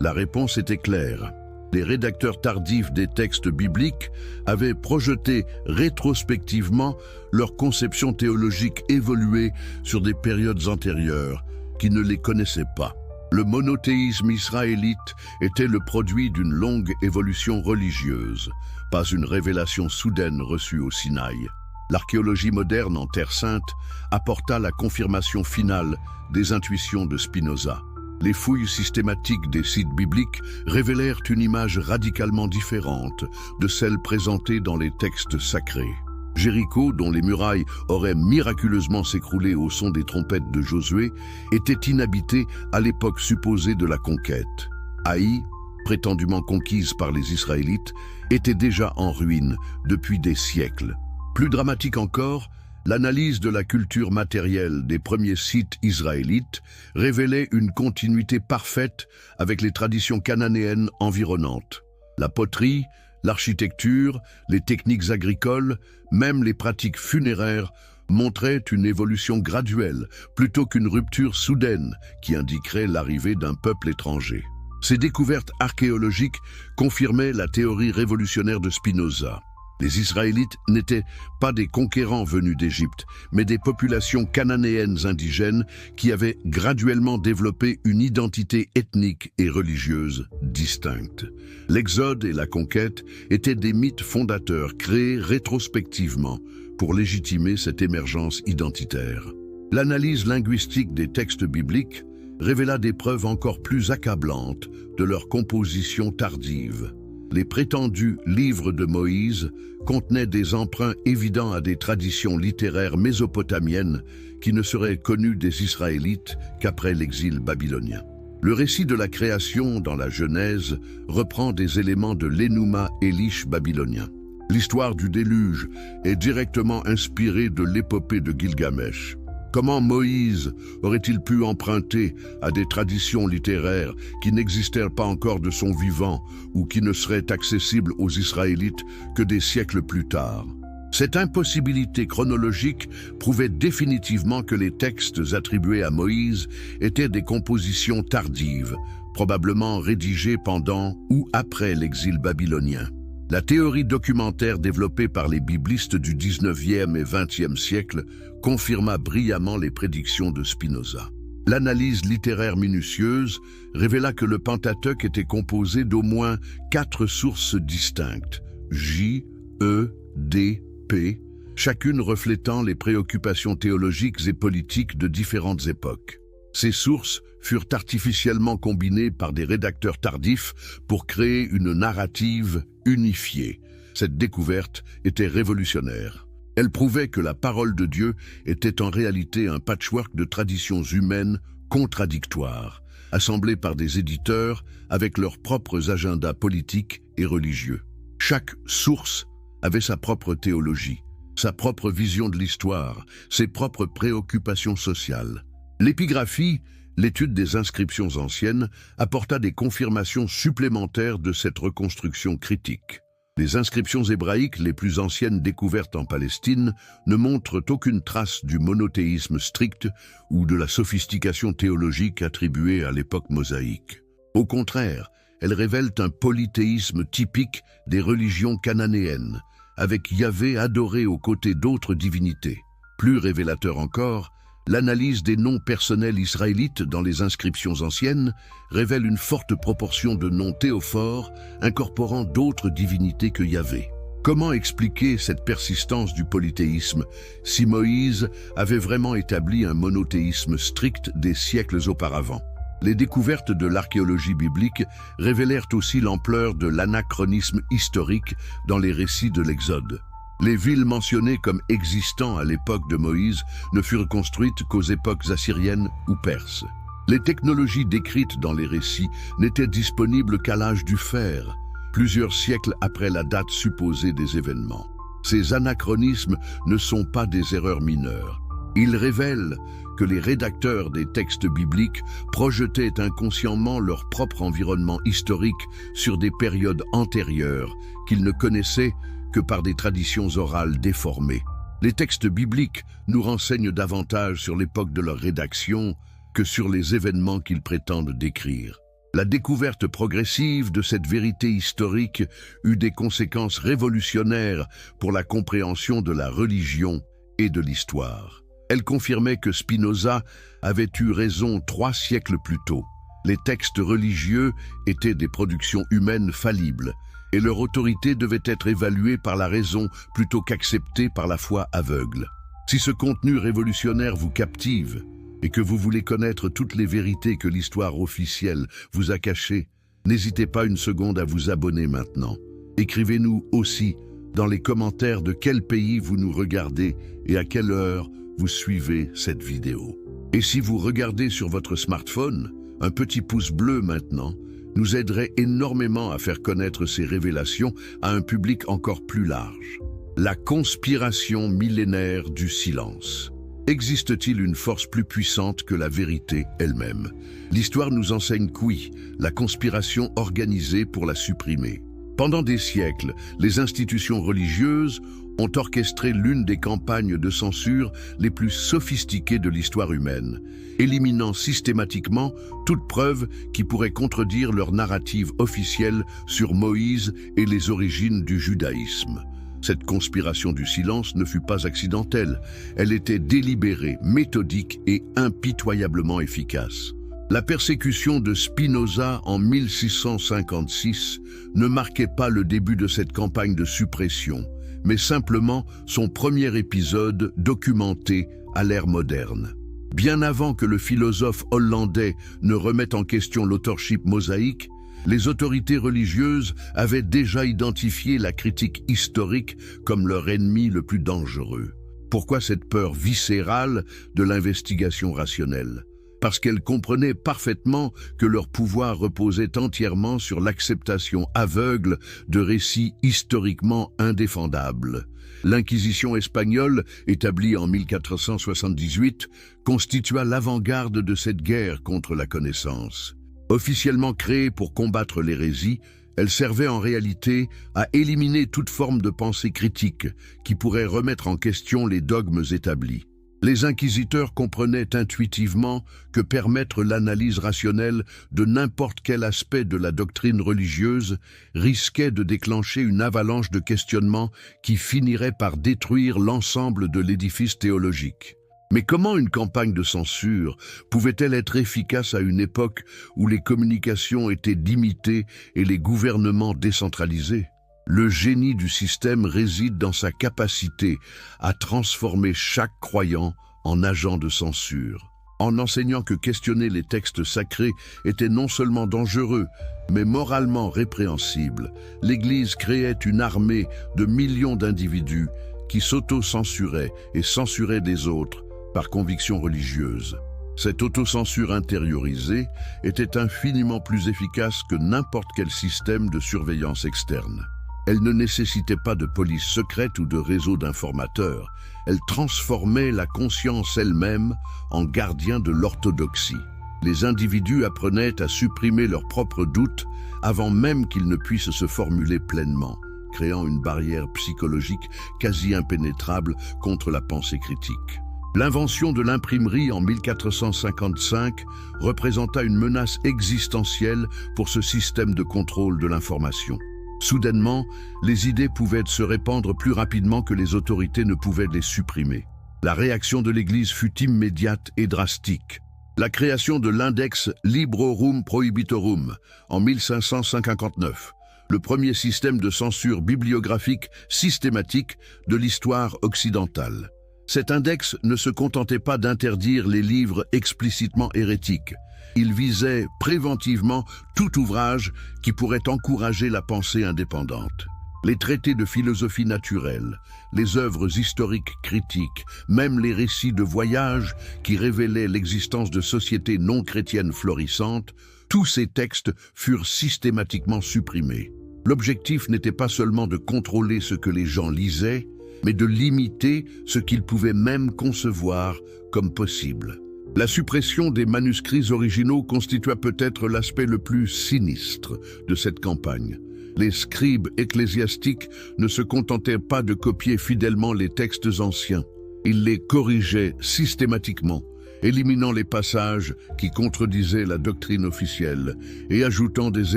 La réponse était claire. Les rédacteurs tardifs des textes bibliques avaient projeté rétrospectivement leur conception théologique évoluée sur des périodes antérieures qui ne les connaissaient pas. Le monothéisme israélite était le produit d'une longue évolution religieuse, pas une révélation soudaine reçue au Sinaï. L'archéologie moderne en Terre Sainte apporta la confirmation finale des intuitions de Spinoza. Les fouilles systématiques des sites bibliques révélèrent une image radicalement différente de celle présentée dans les textes sacrés. Jéricho, dont les murailles auraient miraculeusement s'écroulé au son des trompettes de Josué, était inhabité à l'époque supposée de la conquête. Haï, prétendument conquise par les Israélites, était déjà en ruine depuis des siècles. Plus dramatique encore, l'analyse de la culture matérielle des premiers sites israélites révélait une continuité parfaite avec les traditions cananéennes environnantes. La poterie, l'architecture, les techniques agricoles, même les pratiques funéraires montraient une évolution graduelle plutôt qu'une rupture soudaine qui indiquerait l'arrivée d'un peuple étranger. Ces découvertes archéologiques confirmaient la théorie révolutionnaire de Spinoza. Les Israélites n'étaient pas des conquérants venus d'Égypte, mais des populations cananéennes indigènes qui avaient graduellement développé une identité ethnique et religieuse distincte. L'Exode et la conquête étaient des mythes fondateurs créés rétrospectivement pour légitimer cette émergence identitaire. L'analyse linguistique des textes bibliques révéla des preuves encore plus accablantes de leur composition tardive. Les prétendus livres de Moïse contenaient des emprunts évidents à des traditions littéraires mésopotamiennes qui ne seraient connues des Israélites qu'après l'exil babylonien. Le récit de la création dans la Genèse reprend des éléments de l'Enuma Elish babylonien. L'histoire du déluge est directement inspirée de l'épopée de Gilgamesh. Comment Moïse aurait-il pu emprunter à des traditions littéraires qui n'existèrent pas encore de son vivant ou qui ne seraient accessibles aux Israélites que des siècles plus tard? Cette impossibilité chronologique prouvait définitivement que les textes attribués à Moïse étaient des compositions tardives, probablement rédigées pendant ou après l'exil babylonien. La théorie documentaire développée par les biblistes du 19e et 20e siècle confirma brillamment les prédictions de Spinoza. L'analyse littéraire minutieuse révéla que le Pentateuque était composé d'au moins 4 sources distinctes, J, E, D, P, chacune reflétant les préoccupations théologiques et politiques de différentes époques. Ces sources furent artificiellement combinées par des rédacteurs tardifs pour créer une narrative unifiée. Cette découverte était révolutionnaire. Elle prouvait que la parole de Dieu était en réalité un patchwork de traditions humaines contradictoires, assemblées par des éditeurs avec leurs propres agendas politiques et religieux. Chaque source avait sa propre théologie, sa propre vision de l'histoire, ses propres préoccupations sociales. L'épigraphie, l'étude des inscriptions anciennes, apporta des confirmations supplémentaires de cette reconstruction critique. Les inscriptions hébraïques les plus anciennes découvertes en Palestine ne montrent aucune trace du monothéisme strict ou de la sophistication théologique attribuée à l'époque mosaïque. Au contraire, elles révèlent un polythéisme typique des religions cananéennes, avec Yahvé adoré aux côtés d'autres divinités. Plus révélateur encore, L'analyse des noms personnels israélites dans les inscriptions anciennes révèle une forte proportion de noms théophores incorporant d'autres divinités que Yahvé. Comment expliquer cette persistance du polythéisme si Moïse avait vraiment établi un monothéisme strict des siècles auparavant? Les découvertes de l'archéologie biblique révélèrent aussi l'ampleur de l'anachronisme historique dans les récits de l'Exode. Les villes mentionnées comme existant à l'époque de Moïse ne furent construites qu'aux époques assyriennes ou perses. Les technologies décrites dans les récits n'étaient disponibles qu'à l'âge du fer, plusieurs siècles après la date supposée des événements. Ces anachronismes ne sont pas des erreurs mineures. Ils révèlent que les rédacteurs des textes bibliques projetaient inconsciemment leur propre environnement historique sur des périodes antérieures qu'ils ne connaissaient que par des traditions orales déformées. Les textes bibliques nous renseignent davantage sur l'époque de leur rédaction que sur les événements qu'ils prétendent décrire. La découverte progressive de cette vérité historique eut des conséquences révolutionnaires pour la compréhension de la religion et de l'histoire. Elle confirmait que Spinoza avait eu raison 3 siècles plus tôt. Les textes religieux étaient des productions humaines fallibles, et leur autorité devait être évaluée par la raison plutôt qu'acceptée par la foi aveugle. Si ce contenu révolutionnaire vous captive et que vous voulez connaître toutes les vérités que l'histoire officielle vous a cachées, n'hésitez pas une seconde à vous abonner maintenant. Écrivez-nous aussi dans les commentaires de quel pays vous nous regardez et à quelle heure vous suivez cette vidéo. Et si vous regardez sur votre smartphone, un petit pouce bleu maintenant nous aiderait énormément à faire connaître ces révélations à un public encore plus large. La conspiration millénaire du silence. Existe-t-il une force plus puissante que la vérité elle-même? L'histoire nous enseigne qu'oui, la conspiration organisée pour la supprimer. Pendant des siècles, les institutions religieuses ont orchestré l'une des campagnes de censure les plus sophistiquées de l'histoire humaine, éliminant systématiquement toute preuve qui pourrait contredire leur narrative officielle sur Moïse et les origines du judaïsme. Cette conspiration du silence ne fut pas accidentelle, elle était délibérée, méthodique et impitoyablement efficace. La persécution de Spinoza en 1656 ne marquait pas le début de cette campagne de suppression, mais simplement son premier épisode documenté à l'ère moderne. Bien avant que le philosophe hollandais ne remette en question l'authorship mosaïque, les autorités religieuses avaient déjà identifié la critique historique comme leur ennemi le plus dangereux. Pourquoi cette peur viscérale de l'investigation rationnelle? Parce qu'elles comprenaient parfaitement que leur pouvoir reposait entièrement sur l'acceptation aveugle de récits historiquement indéfendables. L'Inquisition espagnole, établie en 1478, constitua l'avant-garde de cette guerre contre la connaissance. Officiellement créée pour combattre l'hérésie, elle servait en réalité à éliminer toute forme de pensée critique qui pourrait remettre en question les dogmes établis. Les inquisiteurs comprenaient intuitivement que permettre l'analyse rationnelle de n'importe quel aspect de la doctrine religieuse risquait de déclencher une avalanche de questionnements qui finirait par détruire l'ensemble de l'édifice théologique. Mais comment une campagne de censure pouvait-elle être efficace à une époque où les communications étaient limitées et les gouvernements décentralisés? Le génie du système réside dans sa capacité à transformer chaque croyant en agent de censure. En enseignant que questionner les textes sacrés était non seulement dangereux, mais moralement répréhensible, l'Église créait une armée de millions d'individus qui s'auto-censuraient et censuraient des autres par conviction religieuse. Cette autocensure intériorisée était infiniment plus efficace que n'importe quel système de surveillance externe. Elle ne nécessitait pas de police secrète ou de réseau d'informateurs. Elle transformait la conscience elle-même en gardien de l'orthodoxie. Les individus apprenaient à supprimer leurs propres doutes avant même qu'ils ne puissent se formuler pleinement, créant une barrière psychologique quasi impénétrable contre la pensée critique. L'invention de l'imprimerie en 1455 représenta une menace existentielle pour ce système de contrôle de l'information. Soudainement, les idées pouvaient se répandre plus rapidement que les autorités ne pouvaient les supprimer. La réaction de l'Église fut immédiate et drastique. La création de l'Index Librorum Prohibitorum en 1559, le premier système de censure bibliographique systématique de l'histoire occidentale. Cet index ne se contentait pas d'interdire les livres explicitement hérétiques. Il visait préventivement tout ouvrage qui pourrait encourager la pensée indépendante. Les traités de philosophie naturelle, les œuvres historiques critiques, même les récits de voyage qui révélaient l'existence de sociétés non chrétiennes florissantes, tous ces textes furent systématiquement supprimés. L'objectif n'était pas seulement de contrôler ce que les gens lisaient, mais de limiter ce qu'ils pouvaient même concevoir comme possible. La suppression des manuscrits originaux constitua peut-être l'aspect le plus sinistre de cette campagne. Les scribes ecclésiastiques ne se contentaient pas de copier fidèlement les textes anciens. Ils les corrigeaient systématiquement, éliminant les passages qui contredisaient la doctrine officielle et ajoutant des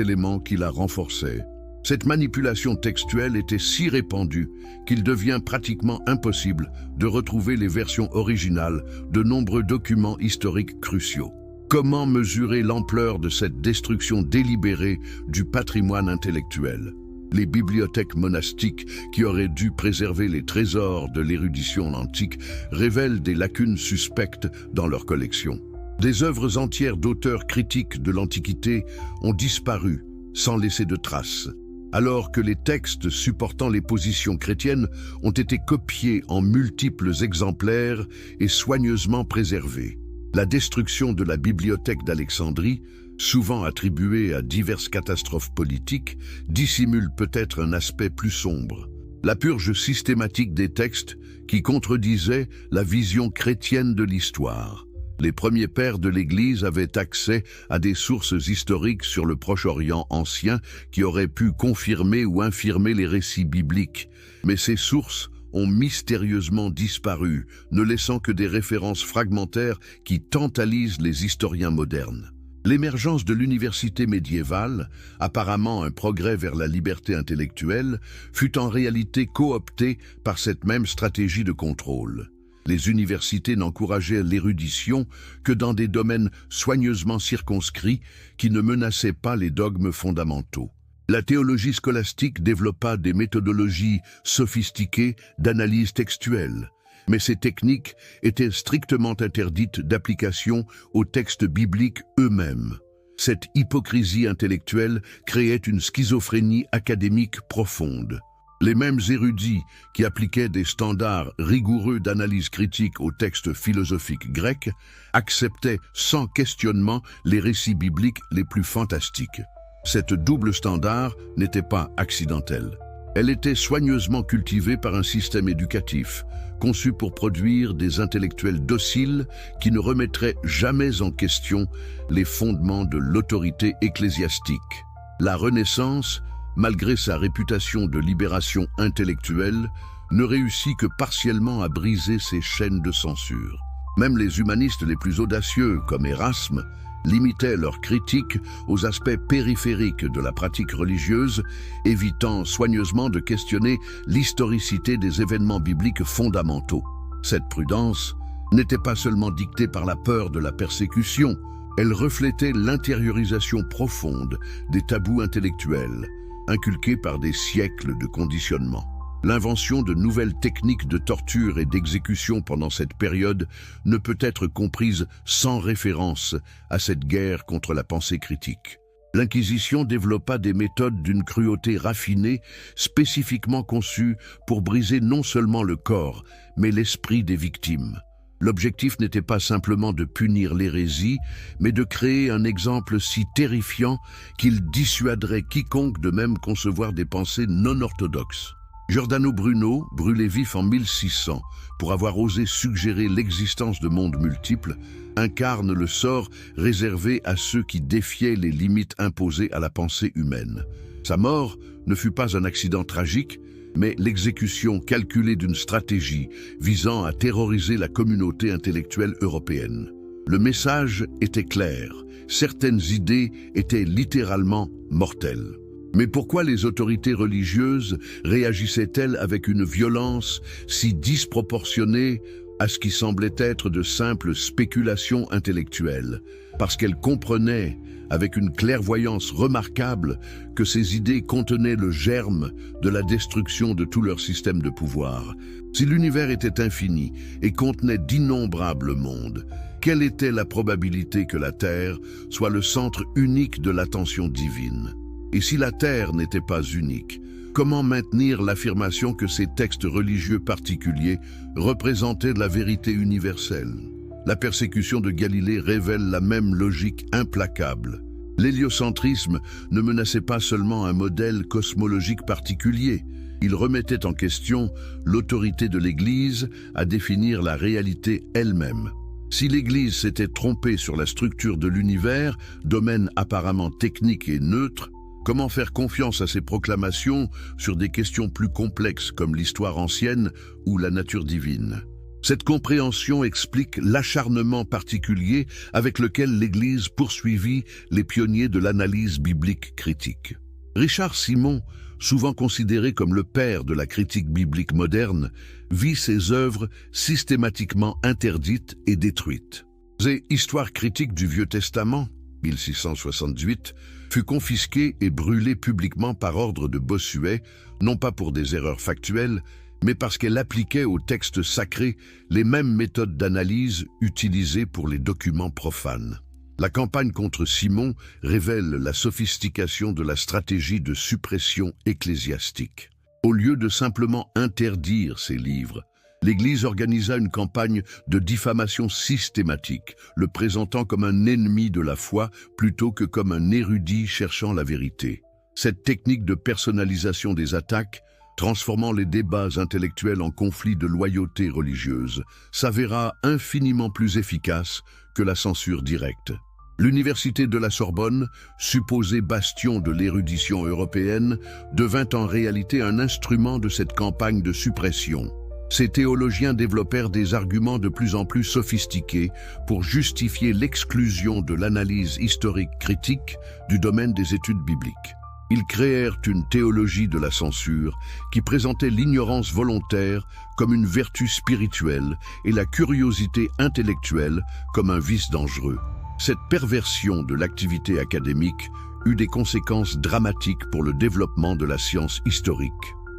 éléments qui la renforçaient. Cette manipulation textuelle était si répandue qu'il devient pratiquement impossible de retrouver les versions originales de nombreux documents historiques cruciaux. Comment mesurer l'ampleur de cette destruction délibérée du patrimoine intellectuel? Les bibliothèques monastiques, qui auraient dû préserver les trésors de l'érudition antique, révèlent des lacunes suspectes dans leurs collections. Des œuvres entières d'auteurs critiques de l'Antiquité ont disparu sans laisser de traces, alors que les textes supportant les positions chrétiennes ont été copiés en multiples exemplaires et soigneusement préservés. La destruction de la bibliothèque d'Alexandrie, souvent attribuée à diverses catastrophes politiques, dissimule peut-être un aspect plus sombre. La purge systématique des textes qui contredisaient la vision chrétienne de l'histoire. Les premiers pères de l'Église avaient accès à des sources historiques sur le Proche-Orient ancien qui auraient pu confirmer ou infirmer les récits bibliques. Mais ces sources ont mystérieusement disparu, ne laissant que des références fragmentaires qui tantalisent les historiens modernes. L'émergence de l'université médiévale, apparemment un progrès vers la liberté intellectuelle, fut en réalité cooptée par cette même stratégie de contrôle. Les universités n'encourageaient l'érudition que dans des domaines soigneusement circonscrits qui ne menaçaient pas les dogmes fondamentaux. La théologie scolastique développa des méthodologies sophistiquées d'analyse textuelle, mais ces techniques étaient strictement interdites d'application aux textes bibliques eux-mêmes. Cette hypocrisie intellectuelle créait une schizophrénie académique profonde. Les mêmes érudits qui appliquaient des standards rigoureux d'analyse critique aux textes philosophiques grecs acceptaient sans questionnement les récits bibliques les plus fantastiques. Cette double standard n'était pas accidentelle. Elle était soigneusement cultivée par un système éducatif, conçu pour produire des intellectuels dociles qui ne remettraient jamais en question les fondements de l'autorité ecclésiastique. La Renaissance, malgré sa réputation de libération intellectuelle, ne réussit que partiellement à briser ces chaînes de censure. Même les humanistes les plus audacieux, comme Erasme, limitaient leurs critiques aux aspects périphériques de la pratique religieuse, évitant soigneusement de questionner l'historicité des événements bibliques fondamentaux. Cette prudence n'était pas seulement dictée par la peur de la persécution, elle reflétait l'intériorisation profonde des tabous intellectuels, inculqués par des siècles de conditionnement. L'invention de nouvelles techniques de torture et d'exécution pendant cette période ne peut être comprise sans référence à cette guerre contre la pensée critique. L'Inquisition développa des méthodes d'une cruauté raffinée, spécifiquement conçues pour briser non seulement le corps, mais l'esprit des victimes. L'objectif n'était pas simplement de punir l'hérésie, mais de créer un exemple si terrifiant qu'il dissuaderait quiconque de même concevoir des pensées non orthodoxes. Giordano Bruno, brûlé vif en 1600 pour avoir osé suggérer l'existence de mondes multiples, incarne le sort réservé à ceux qui défiaient les limites imposées à la pensée humaine. Sa mort ne fut pas un accident tragique, mais l'exécution calculée d'une stratégie visant à terroriser la communauté intellectuelle européenne. Le message était clair, certaines idées étaient littéralement mortelles. Mais pourquoi les autorités religieuses réagissaient-elles avec une violence si disproportionnée à ce qui semblait être de simples spéculations intellectuelles, parce qu'elle comprenait, avec une clairvoyance remarquable, que ces idées contenaient le germe de la destruction de tout leur système de pouvoir. Si l'univers était infini et contenait d'innombrables mondes, quelle était la probabilité que la Terre soit le centre unique de l'attention divine? Et si la Terre n'était pas unique, comment maintenir l'affirmation que ces textes religieux particuliers représentaient la vérité universelle? La persécution de Galilée révèle la même logique implacable. L'héliocentrisme ne menaçait pas seulement un modèle cosmologique particulier, il remettait en question l'autorité de l'Église à définir la réalité elle-même. Si l'Église s'était trompée sur la structure de l'univers, domaine apparemment technique et neutre, comment faire confiance à ses proclamations sur des questions plus complexes comme l'histoire ancienne ou la nature divine? Cette compréhension explique l'acharnement particulier avec lequel l'Église poursuivit les pionniers de l'analyse biblique critique. Richard Simon, souvent considéré comme le père de la critique biblique moderne, vit ses œuvres systématiquement interdites et détruites. Et Histoire critique du Vieux Testament, 1668, fut confisquée et brûlée publiquement par ordre de Bossuet, non pas pour des erreurs factuelles, mais parce qu'elle appliquait aux textes sacrés les mêmes méthodes d'analyse utilisées pour les documents profanes. La campagne contre Simon révèle la sophistication de la stratégie de suppression ecclésiastique. Au lieu de simplement interdire ces livres, l'Église organisa une campagne de diffamation systématique, le présentant comme un ennemi de la foi plutôt que comme un érudit cherchant la vérité. Cette technique de personnalisation des attaques, transformant les débats intellectuels en conflits de loyauté religieuse, s'avéra infiniment plus efficace que la censure directe. L'université de la Sorbonne, supposé bastion de l'érudition européenne, devint en réalité un instrument de cette campagne de suppression. Ces théologiens développèrent des arguments de plus en plus sophistiqués pour justifier l'exclusion de l'analyse historique critique du domaine des études bibliques. Ils créèrent une théologie de la censure qui présentait l'ignorance volontaire comme une vertu spirituelle et la curiosité intellectuelle comme un vice dangereux. Cette perversion de l'activité académique eut des conséquences dramatiques pour le développement de la science historique.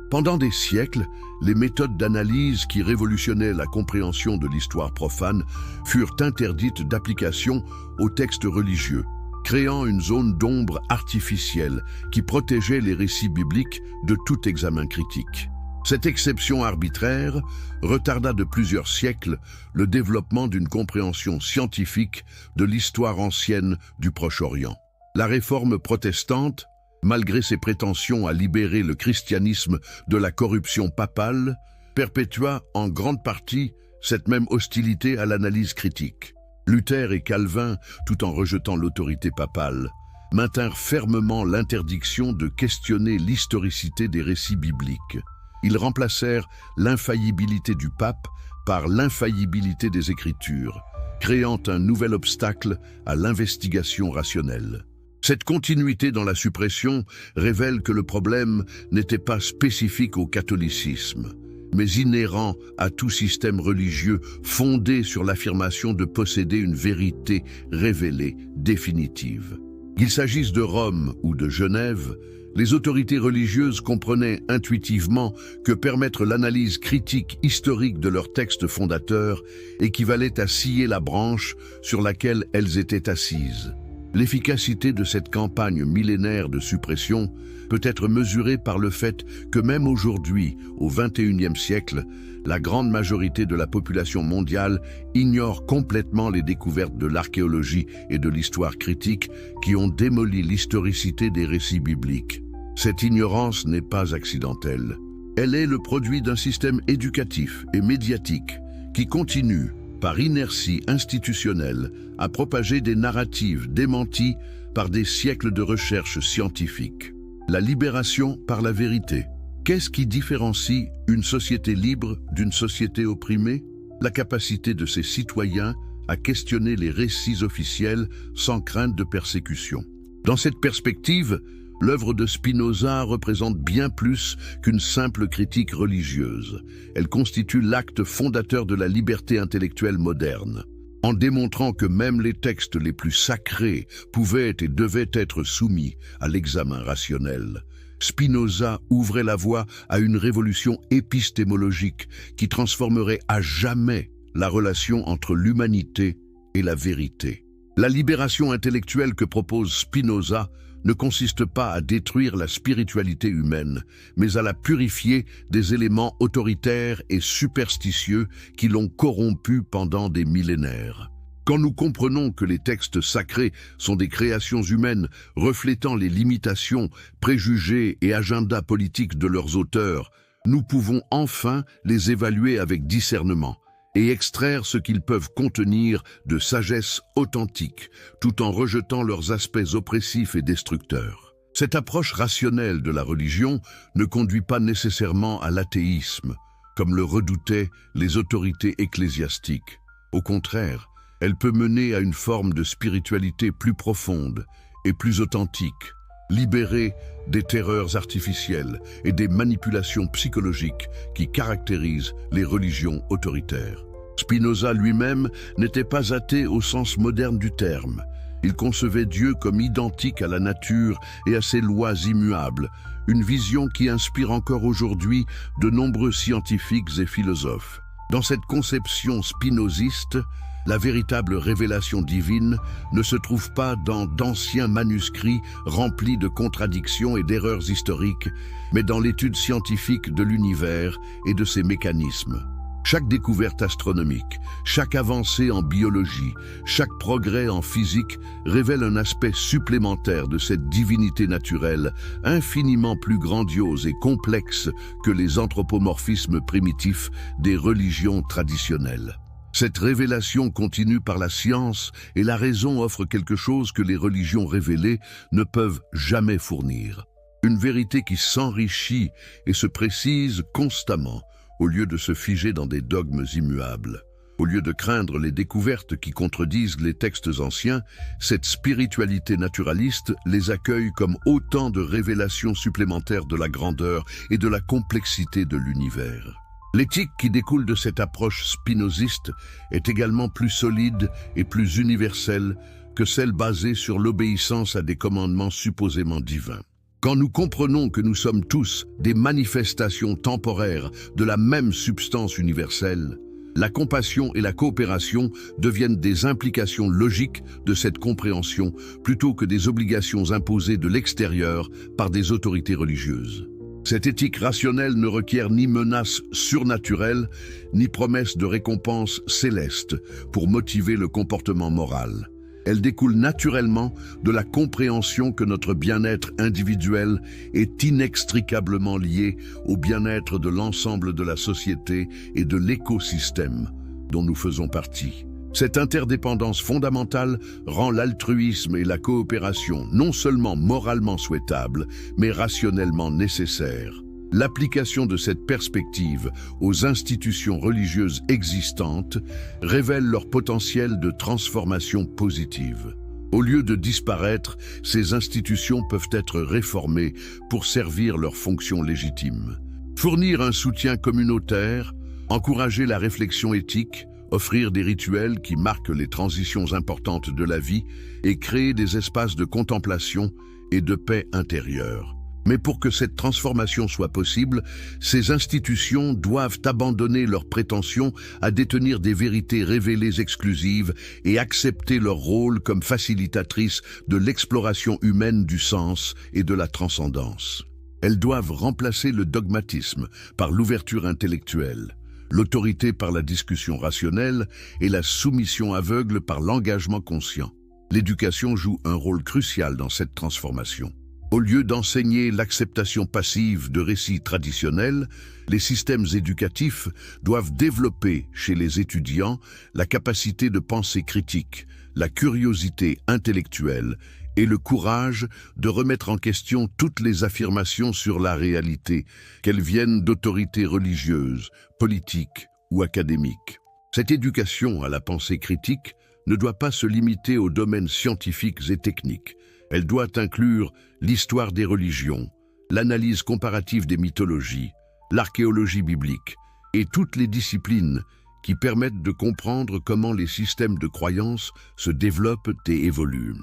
Pendant des siècles, les méthodes d'analyse qui révolutionnaient la compréhension de l'histoire profane furent interdites d'application aux textes religieux, créant une zone d'ombre artificielle qui protégeait les récits bibliques de tout examen critique. Cette exception arbitraire retarda de plusieurs siècles le développement d'une compréhension scientifique de l'histoire ancienne du Proche-Orient. La réforme protestante, malgré ses prétentions à libérer le christianisme de la corruption papale, perpétua en grande partie cette même hostilité à l'analyse critique. Luther et Calvin, tout en rejetant l'autorité papale, maintinrent fermement l'interdiction de questionner l'historicité des récits bibliques. Ils remplacèrent l'infaillibilité du pape par l'infaillibilité des Écritures, créant un nouvel obstacle à l'investigation rationnelle. Cette continuité dans la suppression révèle que le problème n'était pas spécifique au catholicisme, mais inhérent à tout système religieux fondé sur l'affirmation de posséder une vérité révélée, définitive. Qu'il s'agisse de Rome ou de Genève, les autorités religieuses comprenaient intuitivement que permettre l'analyse critique historique de leurs textes fondateurs équivalait à scier la branche sur laquelle elles étaient assises. L'efficacité de cette campagne millénaire de suppression peut être mesurée par le fait que même aujourd'hui, au XXIe siècle, la grande majorité de la population mondiale ignore complètement les découvertes de l'archéologie et de l'histoire critique qui ont démoli l'historicité des récits bibliques. Cette ignorance n'est pas accidentelle. Elle est le produit d'un système éducatif et médiatique qui continue, par inertie institutionnelle, à propager des narratives démenties par des siècles de recherche scientifique. La libération par la vérité. Qu'est-ce qui différencie une société libre d'une société opprimée? La capacité de ses citoyens à questionner les récits officiels sans crainte de persécution. Dans cette perspective, l'œuvre de Spinoza représente bien plus qu'une simple critique religieuse. Elle constitue l'acte fondateur de la liberté intellectuelle moderne. En démontrant que même les textes les plus sacrés pouvaient et devaient être soumis à l'examen rationnel, Spinoza ouvrait la voie à une révolution épistémologique qui transformerait à jamais la relation entre l'humanité et la vérité. La libération intellectuelle que propose Spinoza ne consiste pas à détruire la spiritualité humaine, mais à la purifier des éléments autoritaires et superstitieux qui l'ont corrompue pendant des millénaires. Quand nous comprenons que les textes sacrés sont des créations humaines reflétant les limitations, préjugés et agendas politiques de leurs auteurs, nous pouvons enfin les évaluer avec discernement et extraire ce qu'ils peuvent contenir de sagesse authentique, tout en rejetant leurs aspects oppressifs et destructeurs. Cette approche rationnelle de la religion ne conduit pas nécessairement à l'athéisme, comme le redoutaient les autorités ecclésiastiques. Au contraire, elle peut mener à une forme de spiritualité plus profonde et plus authentique, libérée des terreurs artificielles et des manipulations psychologiques qui caractérisent les religions autoritaires. Spinoza lui-même n'était pas athée au sens moderne du terme. Il concevait Dieu comme identique à la nature et à ses lois immuables, une vision qui inspire encore aujourd'hui de nombreux scientifiques et philosophes. Dans cette conception spinoziste, la véritable révélation divine ne se trouve pas dans d'anciens manuscrits remplis de contradictions et d'erreurs historiques, mais dans l'étude scientifique de l'univers et de ses mécanismes. Chaque découverte astronomique, chaque avancée en biologie, chaque progrès en physique révèle un aspect supplémentaire de cette divinité naturelle, infiniment plus grandiose et complexe que les anthropomorphismes primitifs des religions traditionnelles. Cette révélation continue par la science et la raison offre quelque chose que les religions révélées ne peuvent jamais fournir. Une vérité qui s'enrichit et se précise constamment, au lieu de se figer dans des dogmes immuables. Au lieu de craindre les découvertes qui contredisent les textes anciens, cette spiritualité naturaliste les accueille comme autant de révélations supplémentaires de la grandeur et de la complexité de l'univers. L'éthique qui découle de cette approche spinoziste est également plus solide et plus universelle que celle basée sur l'obéissance à des commandements supposément divins. Quand nous comprenons que nous sommes tous des manifestations temporaires de la même substance universelle, la compassion et la coopération deviennent des implications logiques de cette compréhension plutôt que des obligations imposées de l'extérieur par des autorités religieuses. Cette éthique rationnelle ne requiert ni menace surnaturelle, ni promesse de récompense céleste pour motiver le comportement moral. Elle découle naturellement de la compréhension que notre bien-être individuel est inextricablement lié au bien-être de l'ensemble de la société et de l'écosystème dont nous faisons partie. Cette interdépendance fondamentale rend l'altruisme et la coopération non seulement moralement souhaitables, mais rationnellement nécessaires. L'application de cette perspective aux institutions religieuses existantes révèle leur potentiel de transformation positive. Au lieu de disparaître, ces institutions peuvent être réformées pour servir leur fonction légitime. Fournir un soutien communautaire, encourager la réflexion éthique, offrir des rituels qui marquent les transitions importantes de la vie et créer des espaces de contemplation et de paix intérieure. Mais pour que cette transformation soit possible, ces institutions doivent abandonner leur prétention à détenir des vérités révélées exclusives et accepter leur rôle comme facilitatrices de l'exploration humaine du sens et de la transcendance. Elles doivent remplacer le dogmatisme par l'ouverture intellectuelle, l'autorité par la discussion rationnelle et la soumission aveugle par l'engagement conscient. L'éducation joue un rôle crucial dans cette transformation. Au lieu d'enseigner l'acceptation passive de récits traditionnels, les systèmes éducatifs doivent développer chez les étudiants la capacité de pensée critique, la curiosité intellectuelle et le courage de remettre en question toutes les affirmations sur la réalité, qu'elles viennent d'autorités religieuses, politiques ou académiques. Cette éducation à la pensée critique ne doit pas se limiter aux domaines scientifiques et techniques. Elle doit inclure l'histoire des religions, l'analyse comparative des mythologies, l'archéologie biblique et toutes les disciplines qui permettent de comprendre comment les systèmes de croyances se développent et évoluent.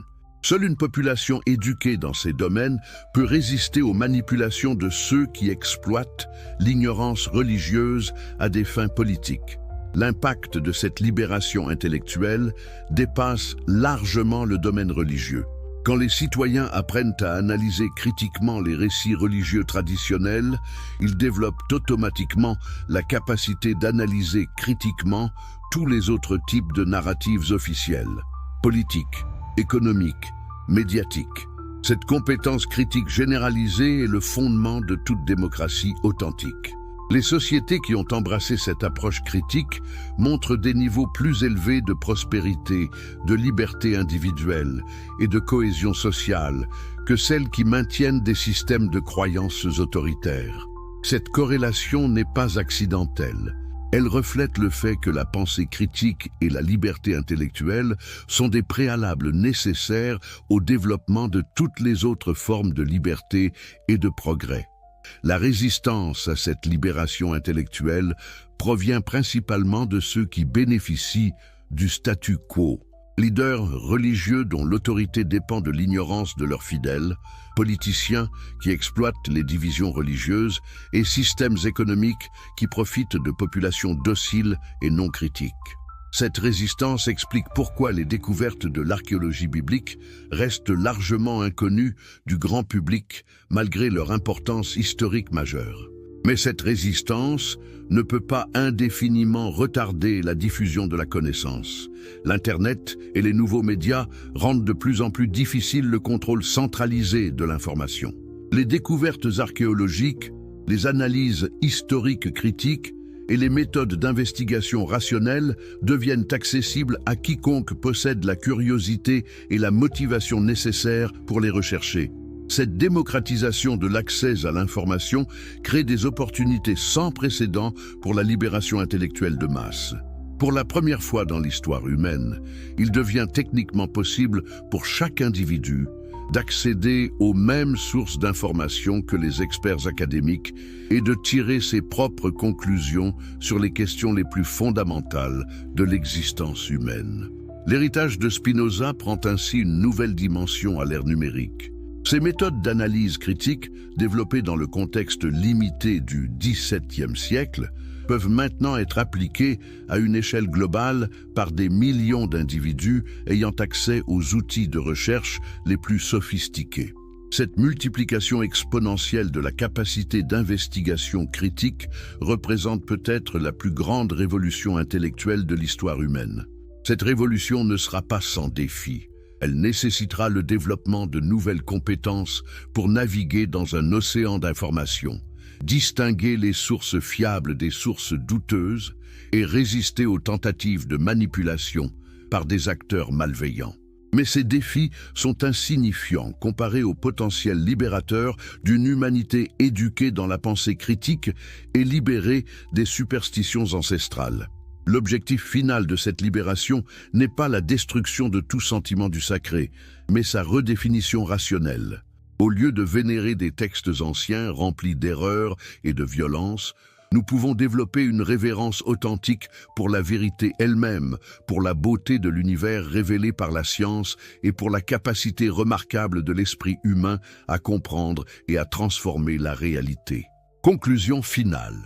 Seule une population éduquée dans ces domaines peut résister aux manipulations de ceux qui exploitent l'ignorance religieuse à des fins politiques. L'impact de cette libération intellectuelle dépasse largement le domaine religieux. Quand les citoyens apprennent à analyser critiquement les récits religieux traditionnels, ils développent automatiquement la capacité d'analyser critiquement tous les autres types de narratives officielles, politiques, économiques, médiatiques. Cette compétence critique généralisée est le fondement de toute démocratie authentique. Les sociétés qui ont embrassé cette approche critique montrent des niveaux plus élevés de prospérité, de liberté individuelle et de cohésion sociale que celles qui maintiennent des systèmes de croyances autoritaires. Cette corrélation n'est pas accidentelle. Elle reflète le fait que la pensée critique et la liberté intellectuelle sont des préalables nécessaires au développement de toutes les autres formes de liberté et de progrès. La résistance à cette libération intellectuelle provient principalement de ceux qui bénéficient du statu quo. Leaders religieux dont l'autorité dépend de l'ignorance de leurs fidèles, politiciens qui exploitent les divisions religieuses et systèmes économiques qui profitent de populations dociles et non critiques. Cette résistance explique pourquoi les découvertes de l'archéologie biblique restent largement inconnues du grand public malgré leur importance historique majeure. Mais cette résistance ne peut pas indéfiniment retarder la diffusion de la connaissance. L'Internet et les nouveaux médias rendent de plus en plus difficile le contrôle centralisé de l'information. Les découvertes archéologiques, les analyses historiques critiques et les méthodes d'investigation rationnelle deviennent accessibles à quiconque possède la curiosité et la motivation nécessaires pour les rechercher. Cette démocratisation de l'accès à l'information crée des opportunités sans précédent pour la libération intellectuelle de masse. Pour la première fois dans l'histoire humaine, il devient techniquement possible pour chaque individu d'accéder aux mêmes sources d'informations que les experts académiques et de tirer ses propres conclusions sur les questions les plus fondamentales de l'existence humaine. L'héritage de Spinoza prend ainsi une nouvelle dimension à l'ère numérique. Ces méthodes d'analyse critique, développées dans le contexte limité du XVIIe siècle, peuvent maintenant être appliquées à une échelle globale par des millions d'individus ayant accès aux outils de recherche les plus sophistiqués. Cette multiplication exponentielle de la capacité d'investigation critique représente peut-être la plus grande révolution intellectuelle de l'histoire humaine. Cette révolution ne sera pas sans défi. Elle nécessitera le développement de nouvelles compétences pour naviguer dans un océan d'informations, distinguer les sources fiables des sources douteuses et résister aux tentatives de manipulation par des acteurs malveillants. Mais ces défis sont insignifiants comparés au potentiel libérateur d'une humanité éduquée dans la pensée critique et libérée des superstitions ancestrales. L'objectif final de cette libération n'est pas la destruction de tout sentiment du sacré, mais sa redéfinition rationnelle. Au lieu de vénérer des textes anciens remplis d'erreurs et de violence, nous pouvons développer une révérence authentique pour la vérité elle-même, pour la beauté de l'univers révélé par la science et pour la capacité remarquable de l'esprit humain à comprendre et à transformer la réalité. Conclusion finale.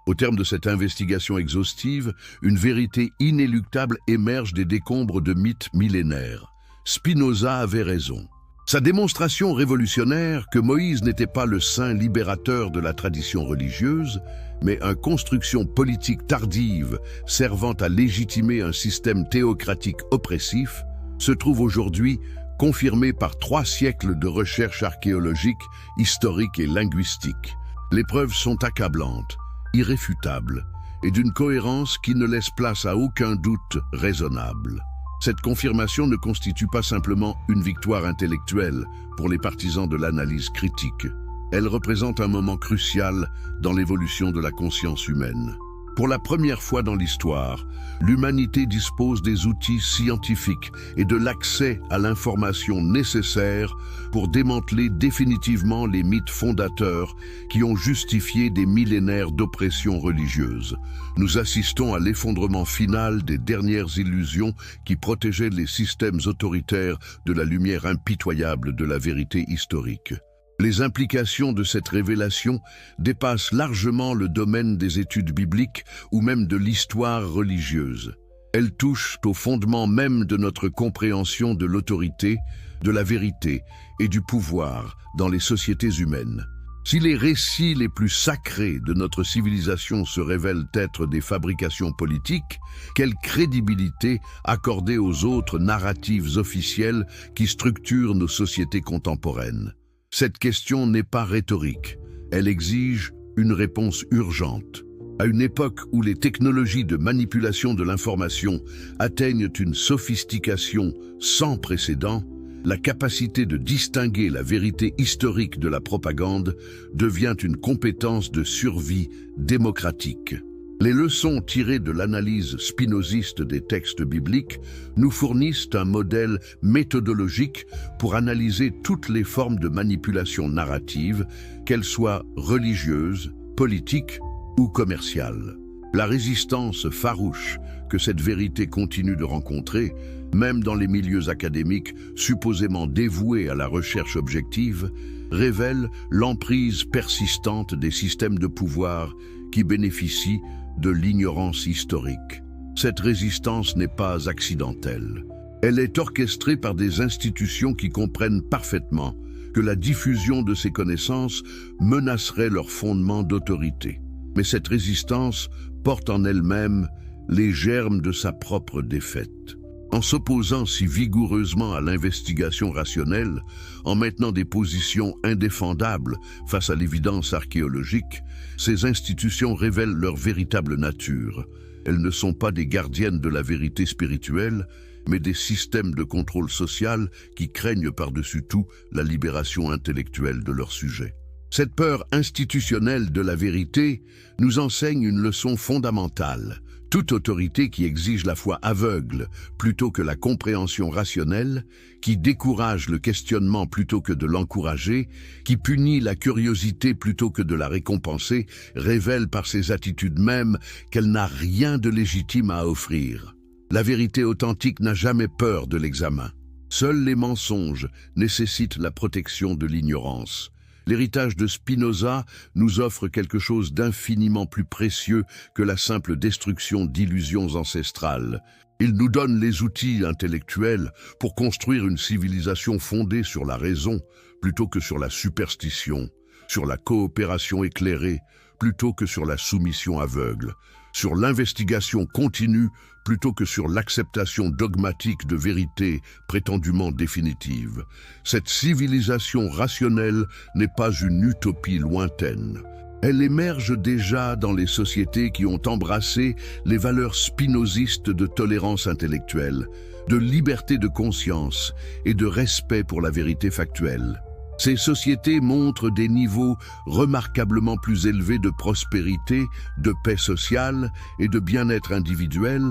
Au terme de cette investigation exhaustive, une vérité inéluctable émerge des décombres de mythes millénaires. Spinoza avait raison. Sa démonstration révolutionnaire que Moïse n'était pas le saint libérateur de la tradition religieuse, mais une construction politique tardive servant à légitimer un système théocratique oppressif, se trouve aujourd'hui confirmée par 3 siècles de recherche archéologique, historique et linguistique. Les preuves sont accablantes, irréfutables, et d'une cohérence qui ne laisse place à aucun doute raisonnable. Cette confirmation ne constitue pas simplement une victoire intellectuelle pour les partisans de l'analyse critique. Elle représente un moment crucial dans l'évolution de la conscience humaine. Pour la première fois dans l'histoire, l'humanité dispose des outils scientifiques et de l'accès à l'information nécessaire pour démanteler définitivement les mythes fondateurs qui ont justifié des millénaires d'oppression religieuse. Nous assistons à l'effondrement final des dernières illusions qui protégeaient les systèmes autoritaires de la lumière impitoyable de la vérité historique. Les implications de cette révélation dépassent largement le domaine des études bibliques ou même de l'histoire religieuse. Elles touchent au fondement même de notre compréhension de l'autorité, de la vérité et du pouvoir dans les sociétés humaines. Si les récits les plus sacrés de notre civilisation se révèlent être des fabrications politiques, quelle crédibilité accorder aux autres narratives officielles qui structurent nos sociétés contemporaines? Cette question n'est pas rhétorique, elle exige une réponse urgente. À une époque où les technologies de manipulation de l'information atteignent une sophistication sans précédent, la capacité de distinguer la vérité historique de la propagande devient une compétence de survie démocratique. Les leçons tirées de l'analyse spinoziste des textes bibliques nous fournissent un modèle méthodologique pour analyser toutes les formes de manipulation narrative, qu'elles soient religieuses, politiques ou commerciales. La résistance farouche que cette vérité continue de rencontrer, même dans les milieux académiques supposément dévoués à la recherche objective, révèle l'emprise persistante des systèmes de pouvoir qui bénéficient de l'ignorance historique. Cette résistance n'est pas accidentelle. Elle est orchestrée par des institutions qui comprennent parfaitement que la diffusion de ces connaissances menacerait leur fondement d'autorité. Mais cette résistance porte en elle-même les germes de sa propre défaite. En s'opposant si vigoureusement à l'investigation rationnelle, en maintenant des positions indéfendables face à l'évidence archéologique, ces institutions révèlent leur véritable nature. Elles ne sont pas des gardiennes de la vérité spirituelle, mais des systèmes de contrôle social qui craignent par-dessus tout la libération intellectuelle de leur sujet. Cette peur institutionnelle de la vérité nous enseigne une leçon fondamentale. Toute autorité qui exige la foi aveugle plutôt que la compréhension rationnelle, qui décourage le questionnement plutôt que de l'encourager, qui punit la curiosité plutôt que de la récompenser, révèle par ses attitudes mêmes qu'elle n'a rien de légitime à offrir. La vérité authentique n'a jamais peur de l'examen. Seuls les mensonges nécessitent la protection de l'ignorance. L'héritage de Spinoza nous offre quelque chose d'infiniment plus précieux que la simple destruction d'illusions ancestrales. Il nous donne les outils intellectuels pour construire une civilisation fondée sur la raison plutôt que sur la superstition, sur la coopération éclairée plutôt que sur la soumission aveugle, sur l'investigation continue plutôt que sur l'acceptation dogmatique de vérités prétendument définitives. Cette civilisation rationnelle n'est pas une utopie lointaine. Elle émerge déjà dans les sociétés qui ont embrassé les valeurs spinozistes de tolérance intellectuelle, de liberté de conscience et de respect pour la vérité factuelle. Ces sociétés montrent des niveaux remarquablement plus élevés de prospérité, de paix sociale et de bien-être individuel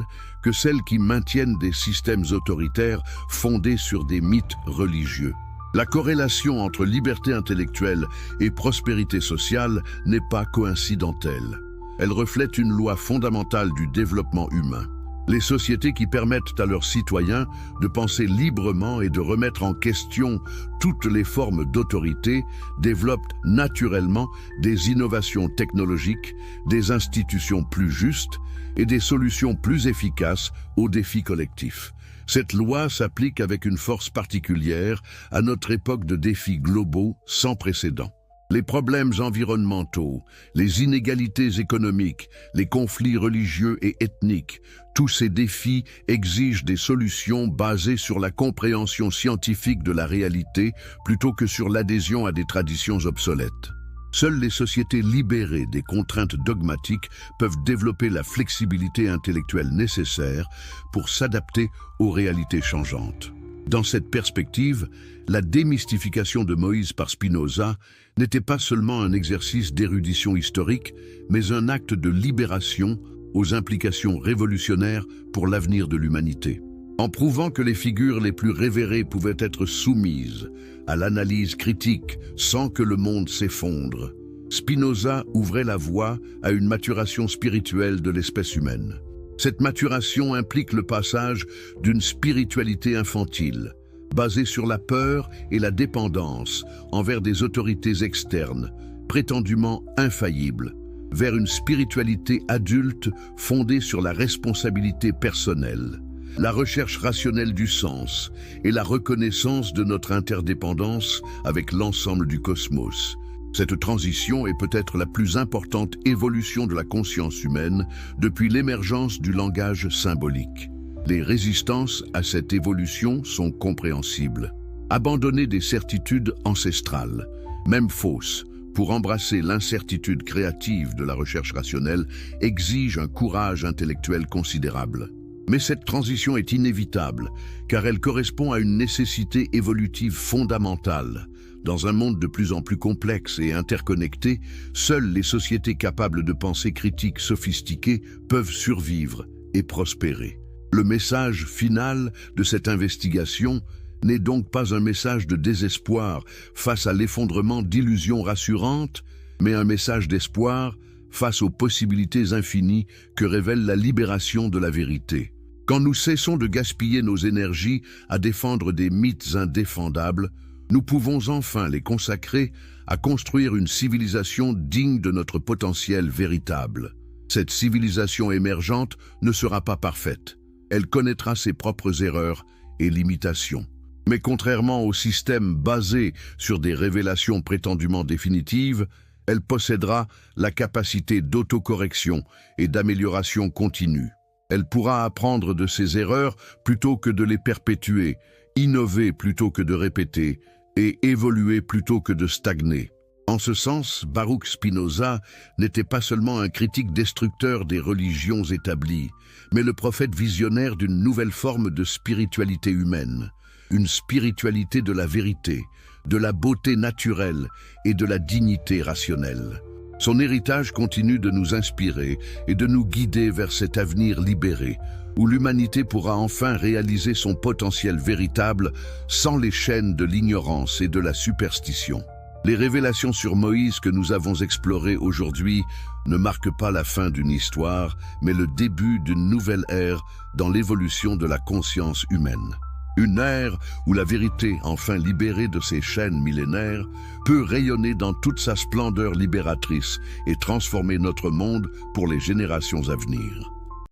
que celles qui maintiennent des systèmes autoritaires fondés sur des mythes religieux. La corrélation entre liberté intellectuelle et prospérité sociale n'est pas coïncidentelle. Elle reflète une loi fondamentale du développement humain. Les sociétés qui permettent à leurs citoyens de penser librement et de remettre en question toutes les formes d'autorité développent naturellement des innovations technologiques, des institutions plus justes et des solutions plus efficaces aux défis collectifs. Cette loi s'applique avec une force particulière à notre époque de défis globaux sans précédent. Les problèmes environnementaux, les inégalités économiques, les conflits religieux et ethniques, tous ces défis exigent des solutions basées sur la compréhension scientifique de la réalité plutôt que sur l'adhésion à des traditions obsolètes. Seules les sociétés libérées des contraintes dogmatiques peuvent développer la flexibilité intellectuelle nécessaire pour s'adapter aux réalités changeantes. Dans cette perspective, la démystification de Moïse par Spinoza n'était pas seulement un exercice d'érudition historique, mais un acte de libération aux implications révolutionnaires pour l'avenir de l'humanité. En prouvant que les figures les plus révérées pouvaient être soumises à l'analyse critique sans que le monde s'effondre, Spinoza ouvrait la voie à une maturation spirituelle de l'espèce humaine. Cette maturation implique le passage d'une spiritualité infantile, basée sur la peur et la dépendance envers des autorités externes, prétendument infaillibles, vers une spiritualité adulte fondée sur la responsabilité personnelle, la recherche rationnelle du sens et la reconnaissance de notre interdépendance avec l'ensemble du cosmos. Cette transition est peut-être la plus importante évolution de la conscience humaine depuis l'émergence du langage symbolique. Les résistances à cette évolution sont compréhensibles. Abandonner des certitudes ancestrales, même fausses, pour embrasser l'incertitude créative de la recherche rationnelle exige un courage intellectuel considérable. Mais cette transition est inévitable, car elle correspond à une nécessité évolutive fondamentale. Dans un monde de plus en plus complexe et interconnecté, seules les sociétés capables de pensée critique sophistiquée peuvent survivre et prospérer. Le message final de cette investigation n'est donc pas un message de désespoir face à l'effondrement d'illusions rassurantes, mais un message d'espoir face aux possibilités infinies que révèle la libération de la vérité. Quand nous cessons de gaspiller nos énergies à défendre des mythes indéfendables, nous pouvons enfin les consacrer à construire une civilisation digne de notre potentiel véritable. Cette civilisation émergente ne sera pas parfaite. Elle connaîtra ses propres erreurs et limitations. Mais contrairement au système basé sur des révélations prétendument définitives, elle possédera la capacité d'autocorrection et d'amélioration continue. Elle pourra apprendre de ses erreurs plutôt que de les perpétuer, innover plutôt que de répéter, et évoluer plutôt que de stagner. En ce sens, Baruch Spinoza n'était pas seulement un critique destructeur des religions établies, mais le prophète visionnaire d'une nouvelle forme de spiritualité humaine, une spiritualité de la vérité, de la beauté naturelle et de la dignité rationnelle. Son héritage continue de nous inspirer et de nous guider vers cet avenir libéré, où l'humanité pourra enfin réaliser son potentiel véritable sans les chaînes de l'ignorance et de la superstition. Les révélations sur Moïse que nous avons explorées aujourd'hui ne marquent pas la fin d'une histoire, mais le début d'une nouvelle ère dans l'évolution de la conscience humaine. Une ère où la vérité, enfin libérée de ses chaînes millénaires, peut rayonner dans toute sa splendeur libératrice et transformer notre monde pour les générations à venir.